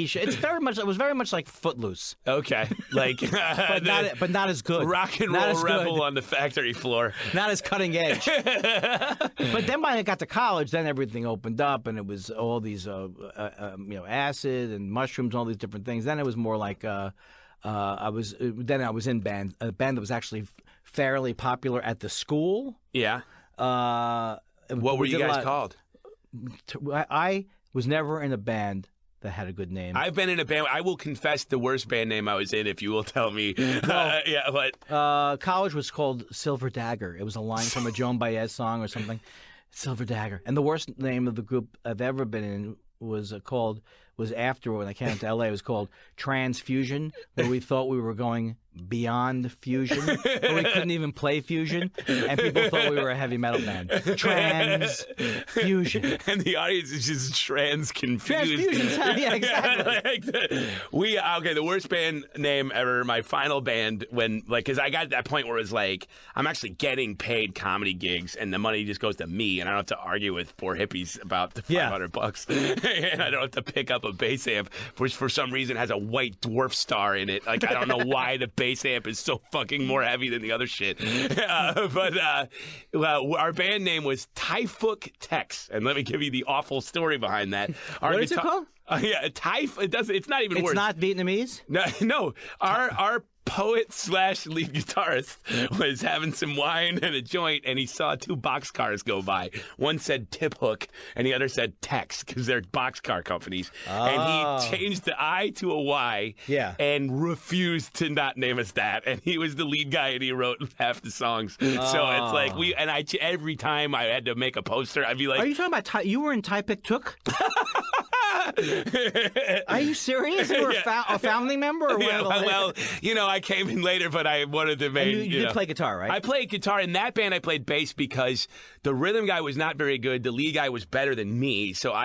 showed. It was very much like Footloose. Okay, like but not as good. Rock and roll rebel on the factory floor. Not as cutting edge. But then when I got to college, then everything opened up, and it was all these acid and mushrooms, all these different things. Then it was more like I was in band, a band that was actually fairly popular at the school. Yeah. What were you guys called? I was never in a band that had a good name. I've been in a band. I will confess the worst band name I was in if you will tell me. College was called Silver Dagger. It was a line from a Joan Baez song or something. Silver Dagger. And the worst name of the group I've ever been in was after when I came to LA. It was called Transfusion, where we thought we were going beyond fusion, but we couldn't even play fusion, and people thought we were a heavy metal band. Transfusion, and the audience is just confused. Transfusion, yeah, exactly. The worst band name ever. My final band because I got to that point where it was like I'm actually getting paid comedy gigs, and the money just goes to me, and I don't have to argue with four hippies about the $500, and I don't have to pick up a bass amp, which for some reason has a white dwarf star in it. Like I don't know why the bass amp is so fucking more heavy than the other shit. Our band name was Typhook Tex, and let me give you the awful story behind that. What is it called? It's not even words. It's not Vietnamese? No. Our poet / lead guitarist was having some wine and a joint, and he saw two boxcars go by. One said Tip Hook, and the other said Tex, because they're boxcar companies. Oh. And he changed the I to a Y and refused to not name us that. And he was the lead guy, and he wrote half the songs. Oh. So it's like every time I had to make a poster, I'd be like... Are you talking about... you were in Typik Took? Are you serious? You were a founding member? Or I came in later, but I wanted to make. And you did play guitar, right? I played guitar. In that band, I played bass because the rhythm guy was not very good. The lead guy was better than me, so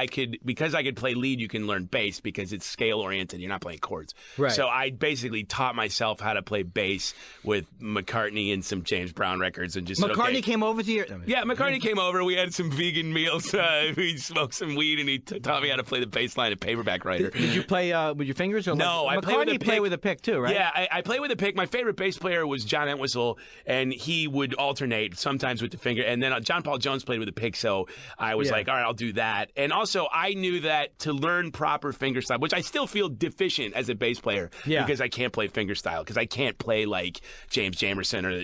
because I could play lead, you can learn bass because it's scale oriented. You're not playing chords. Right. So I basically taught myself how to play bass with McCartney and some James Brown records, and just McCartney came over to your. Yeah, McCartney came over. We had some vegan meals. We smoked some weed, and he taught me how to play the bass line of Paperback Writer. Did you play with your fingers? Or no, I played with a pick too, right? Yeah, I play with a pick. My favorite bass player was John Entwistle, and he would alternate sometimes with the finger. And then John Paul Jones played with a pick, so I was like, all right, I'll do that. And also, I knew that to learn proper fingerstyle, which I still feel deficient as a bass player because I can't play fingerstyle, because I can't play like James Jamerson or,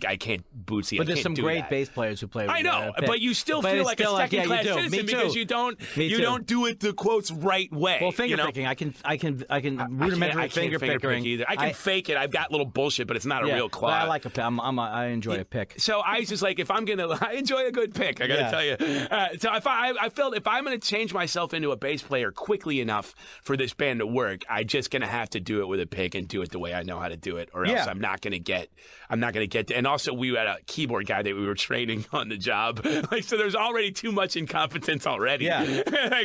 I can't bootsy. But there's some great bass players who play with I know, but you still feel like a second-class citizen because you don't do it the quotes right way. Well, finger picking, I can rudimentary finger picking either. I can fake it. I've got little bullshit, but it's not a real claw. Well, I like I enjoy a pick. So I was just like, I enjoy a good pick. I got to tell you. So I felt if I'm going to change myself into a bass player quickly enough for this band to work, I'm just going to have to do it with a pick and do it the way I know how to do it, or else I'm not going to get. And also, we had a keyboard guy that we were training on the job. So there's already too much incompetence already. Yeah.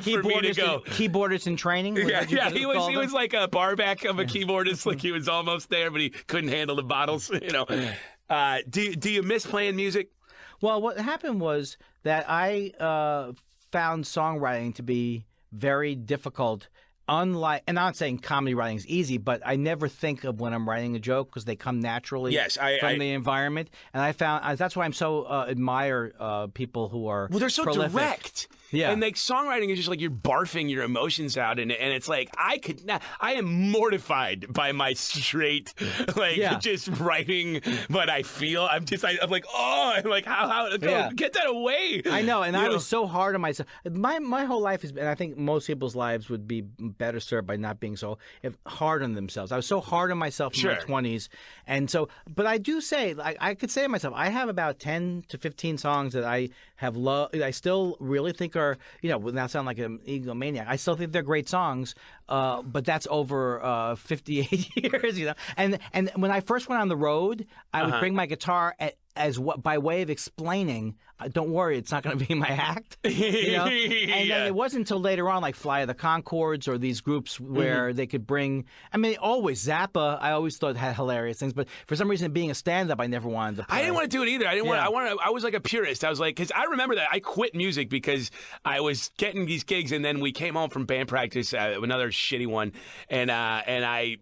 For me to go. Keyboardist in training. He was like a barback of a keyboardist. Like he was almost there, but he couldn't handle the bottles. Do you miss playing music? Well, what happened was that I found songwriting to be very difficult. Unlike, and I'm not saying comedy writing is easy, but I never think of when I'm writing a joke because they come naturally from the environment. And I found that's why I'm so admire people who are they're so prolific. direct. Yeah. And like songwriting is just like you're barfing your emotions out, and it's like I am mortified by my straight just writing what I feel. I'm like, oh, I'm like how get that away. I know, and I was so hard on myself. My whole life has been, and I think most people's lives would be better served by not being so hard on themselves. I was so hard on myself in my 20s, and so, but I do say, I could say to myself, I have about 10 to 15 songs that I have loved. I still really think are, without sound like an egomaniac, I still think they're great songs. But that's over 58 years, And when I first went on the road, I would bring my guitar by way of explaining, don't worry, it's not going to be my act. And then it wasn't until later on, like Fly of the Conchords or these groups where they could bring. I mean, always Zappa. I always thought had hilarious things, but for some reason, being a stand-up, I never wanted to play. I didn't want to do it either. I was like a purist. I was like, because I remember that I quit music because I was getting these gigs, and then we came home from band practice, another shitty one, and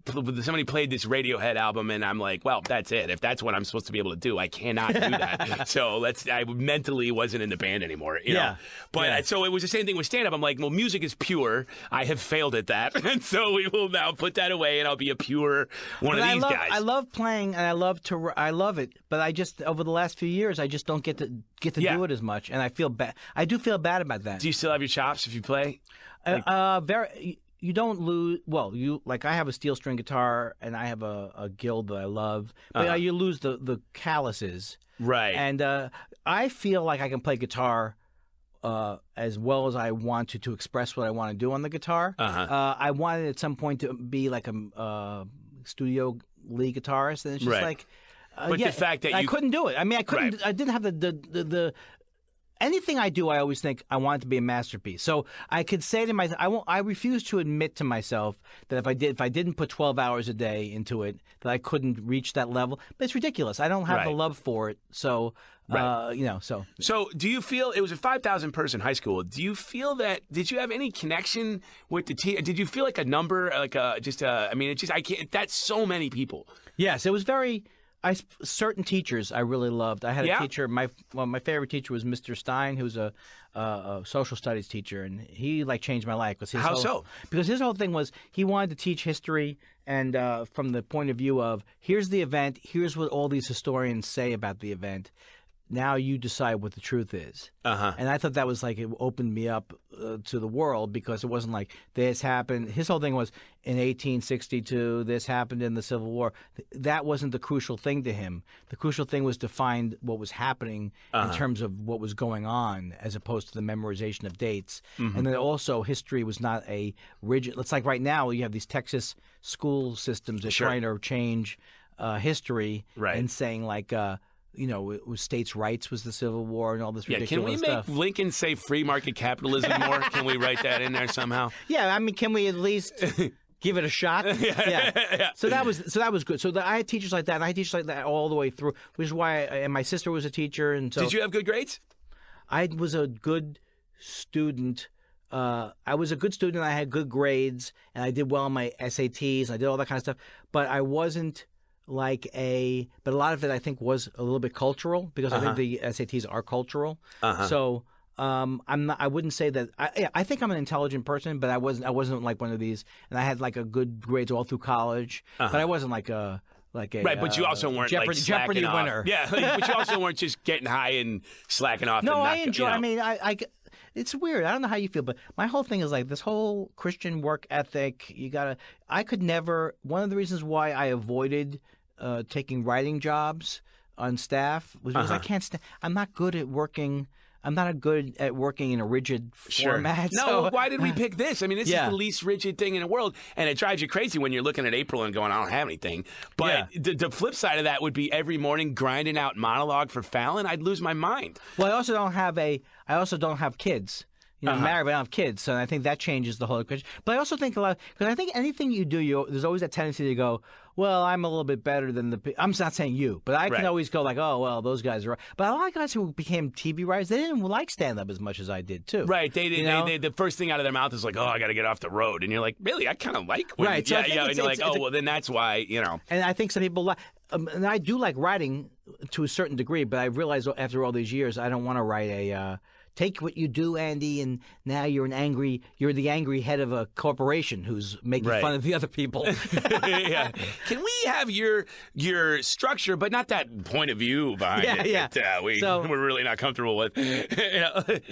somebody played this Radiohead album, and I'm like, well, that's it. If that's what I'm supposed to be able to do, I cannot do that. So I mentally wasn't in the band anymore. You know? But so it was the same thing with stand-up. I'm like, well, music is pure. I have failed at that, and so we will now put that away, and I'll be a pure one of these guys. I love playing, and I love it. But I just over the last few years, I just don't get to do it as much, and I feel bad. I do feel bad about that. Do you still have your chops if you play? Very. You don't lose. Well, I have a steel string guitar, and I have a Guild that I love, but you lose the calluses. Right. And I feel like I can play guitar as well as I want to express what I want to do on the guitar. I wanted at some point to be like a studio lead guitarist, and it's just like. But the fact that I couldn't do it. I mean, I couldn't. Right. I didn't have the. Anything I do, I always think I want it to be a masterpiece. So I could say to myself, I refuse to admit to myself that if I didn't put 12 hours a day into it, that I couldn't reach that level. But it's ridiculous. I don't have the love for it. So, So do you feel it was a 5,000 person high school? Do you feel that? Did you have any connection with the team? Did you feel like a number, I can't. That's so many people. Yes, it was very. Certain teachers I really loved. I had a teacher. My favorite teacher was Mr. Stein, who's a social studies teacher, and he changed my life. How so? Because his whole thing was he wanted to teach history, and from the point of view of here's the event, here's what all these historians say about the event. Now you decide what the truth is. And I thought that was it opened me up to the world, because it wasn't like this happened. His whole thing was in 1862, this happened in the Civil War. That wasn't the crucial thing to him. The crucial thing was to find what was happening in terms of what was going on, as opposed to the memorization of dates. And then also history was not a rigid. It's like right now you have these Texas school systems that are trying to change history and saying it was states' rights was the Civil War and all this ridiculous stuff. Can we make Lincoln say free market capitalism more? Can we write that in there somehow? Yeah, I mean, can we at least give it a shot? Yeah. So that was good. So I had teachers like that, and I had teachers like that all the way through, which is why. And my sister was a teacher, and so. Did you have good grades? I was a good student. I was a good student. I had good grades, and I did well on my SATs. I did all that kind of stuff, but I wasn't. But a lot of it I think was a little bit cultural, because I think the SATs are cultural. So I wouldn't say that. I think I'm an intelligent person, but I wasn't like one of these. And I had a good grades all through college, but I wasn't like a right. But you also weren't Jeopardy winner. Yeah, but you also weren't just getting high and slacking off. No, and I enjoy. I mean, it's weird. I don't know how you feel, but my whole thing is this whole Christian work ethic. I could never. One of the reasons why I avoided taking writing jobs on staff was because I can't I'm not good at working. I'm not good at working in a rigid format. No, so, why did we pick this? I mean, this is the least rigid thing in the world, and it drives you crazy when you're looking at April and going, I don't have anything. But the flip side of that would be every morning grinding out monologue for Fallon. I'd lose my mind. Well, I also don't have kids. I'm married, but I don't have kids, so I think that changes the whole equation. But I also think because I think anything you do, there's always that tendency to go, well, I'm a little bit better than I'm not saying you, but I can always go oh, well, those guys are right. But a lot of guys who became TV writers, they didn't like stand-up as much as I did, too. Right. They the first thing out of their mouth is oh, I got to get off the road. And you're like, really? I kind of like when right. So and you're like, well, then that's why, And I think some people like, and I do like writing to a certain degree, but I realized after all these years, I don't want to write a take what you do, Andy, and now you're the angry head of a corporation who's making fun of the other people. Yeah. Can we have your structure, but not that point of view behind it that we're really not comfortable with?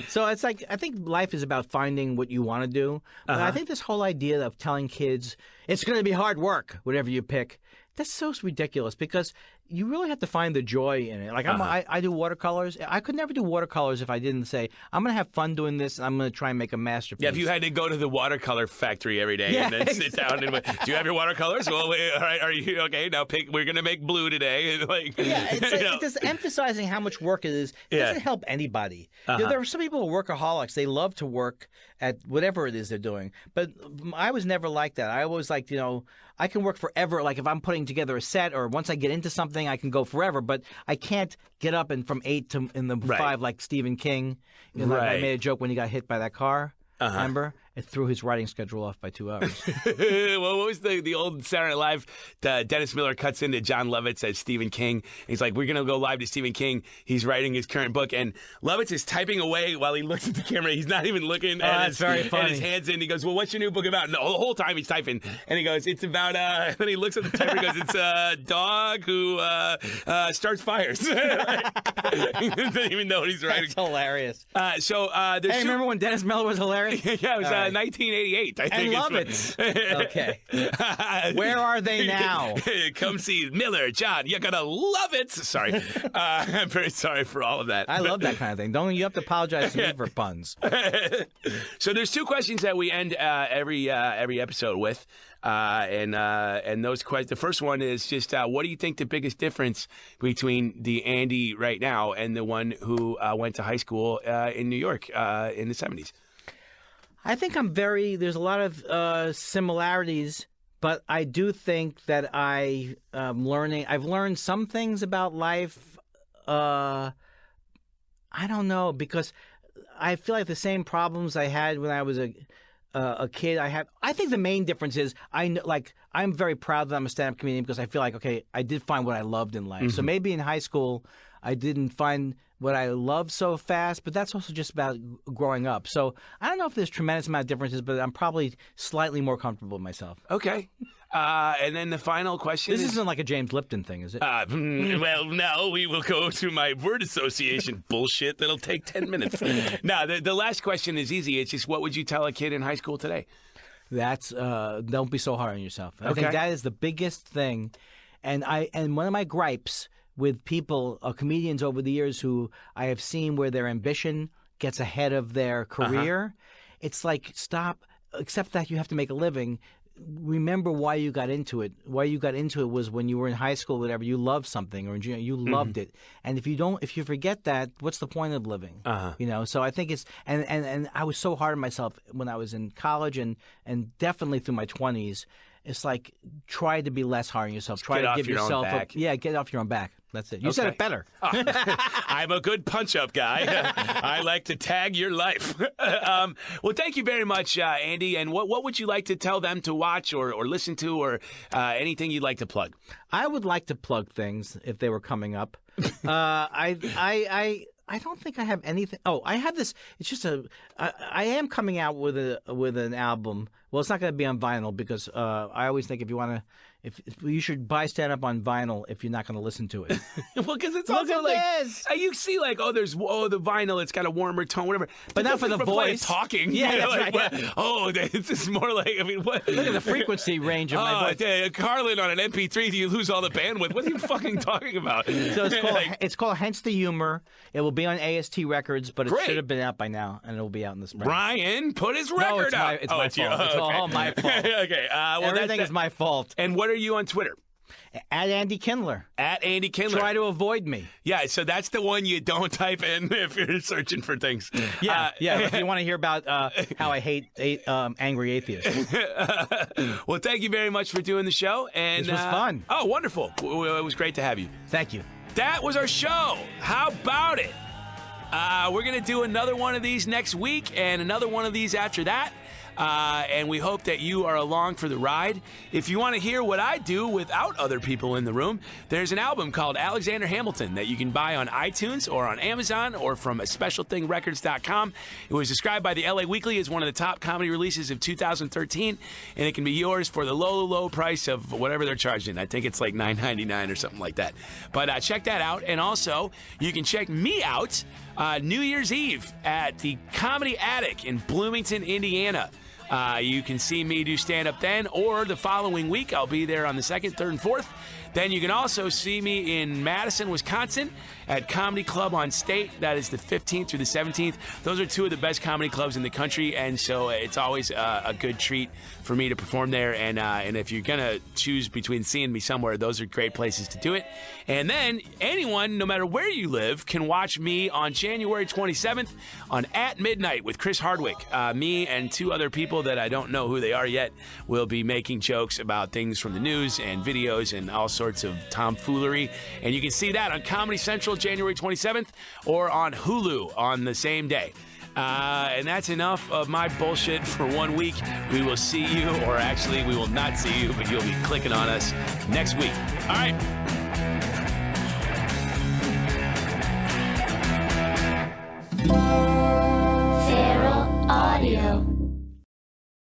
So it's like, I think life is about finding what you want to do. But I think this whole idea of telling kids it's going to be hard work, whatever you pick, that's so ridiculous because you really have to find the joy in it. Like I do watercolors. I could never do watercolors if I didn't say, I'm going to have fun doing this and I'm going to try and make a masterpiece. Yeah, if you had to go to the watercolor factory every day and then sit down and do you have your watercolors? Well, all right, are you okay? Now we're going to make blue today. It's just emphasizing how much work it is. It doesn't help anybody. You know, there are some people who are workaholics. They love to work at whatever it is they're doing. But I was never like that. I always liked, I can work forever. Like if I'm putting together a set or once I get into something, I can go forever. But I can't get up and from 8 to 5 like Stephen King. Like I made a joke when he got hit by that car. Remember? It threw his writing schedule off by 2 hours. Well, what was the old Saturday Night Live? Dennis Miller cuts into John Lovitz as Stephen King. He's like, we're going to go live to Stephen King. He's writing his current book. And Lovitz is typing away while he looks at the camera. He's not even looking at his hands in. He goes, well, what's your new book about? And the whole time he's typing. And he goes, it's about, and then he looks at the timer and goes, it's a dog who starts fires. He doesn't even know what he's writing. That's hilarious. There's remember when Dennis Miller was hilarious? Yeah, it was 1988, I think. And Lovitz. Okay. Where are they now? Come see Miller, John. You're going to love it. Sorry. I'm very sorry for all of that. I love that kind of thing. Don't you have to apologize to me for puns. So there's 2 questions that we end every episode with. And those questions, the first one is just, what do you think the biggest difference between the Andy right now and the one who went to high school in New York in the 70s? I think there's a lot of similarities, but I do think that I've learned some things about life. I don't know, because I feel like the same problems I had when I was a kid. I think the main difference is I'm very proud that I'm a stand-up comedian because I feel like, okay, I did find what I loved in life. So maybe in high school I didn't find what I loved so fast, but that's also just about growing up. So I don't know if there's tremendous amount of differences, but I'm probably slightly more comfortable with myself. Okay. And then the final question This isn't like a James Lipton thing, is it? Well, now we will go to my word association bullshit that'll take 10 minutes. No, the last question is easy. It's just, what would you tell a kid in high school today? That's don't be so hard on yourself. I think that is the biggest thing. And one of my gripes with people, comedians over the years who I have seen where their ambition gets ahead of their career, it's like, stop, accept that you have to make a living. Remember why you got into it. Why you got into it was when you were in high school, whatever, you loved something or you loved it. And if you forget that, what's the point of living? So I think it's, and I was so hard on myself when I was in college and definitely through my 20s. It's like, try to be less hard on yourself. Try to give yourself get off your own back. That's it. You said it better. I'm a good punch-up guy. I like to tag your life. Well, thank you very much, Andy. And what would you like to tell them to watch or listen to, or anything you'd like to plug? I would like to plug things if they were coming up. I don't think I have anything. Oh, I have this. It's just I am coming out with an album. Well, it's not going to be on vinyl because I always think if you should buy stand-up on vinyl if you're not going to listen to it. Well, because it's also like you see, like, the vinyl, it's got a warmer tone, whatever. But not for the voice talking. Yeah, that's like, right. Yeah. Oh, it's just more like, I mean, what? Look at the frequency range of my voice. Carlin on an MP3, do you lose all the bandwidth? What are you fucking talking about? So it's called Hence the Humor. It will be on AST Records, but it should have been out by now, and it will be out in the spring. Brian, put his record out. It's my fault. It's all my fault. Okay. Everything is my fault. And what are you on Twitter? At Andy Kindler. At Andy Kindler. Try to avoid me. Yeah, so that's the one you don't type in if you're searching for things. Yeah. If you want to hear about how I hate angry atheists. Well, thank you very much for doing the show. And this was fun. Oh, wonderful. It was great to have you. Thank you. That was our show. How about it? We're going to do another one of these next week and another one of these after that. and we hope that you are along for the ride. If you want to hear what I do without other people in the room, there's an album called Alexander Hamilton that you can buy on iTunes or on Amazon or from specialthingrecords.com. It was described by the LA Weekly as one of the top comedy releases of 2013, and it can be yours for the low price of whatever they're charging. I think it's like $9.99 or something like that. But check that out, and also you can check me out New Year's Eve at the Comedy Attic in Bloomington, Indiana. You can see me do stand-up then, or the following week. I'll be there on the 2nd, 3rd, and 4th. Then you can also see me in Madison, Wisconsin at Comedy Club on State. That is the 15th through the 17th. Those are two of the best comedy clubs in the country, and so it's always a good treat for me to perform there. And if you're going to choose between seeing me somewhere, those are great places to do it. And then anyone, no matter where you live, can watch me on January 27th on At Midnight with Chris Hardwick. Me and two other people that I don't know who they are yet will be making jokes about things from the news and videos and all sorts of tomfoolery. And you can see that on Comedy Central January 27th or on Hulu on the same day. And that's enough of my bullshit for 1 week. We will see you, or actually we will not see you, but you'll be clicking on us next week. All right.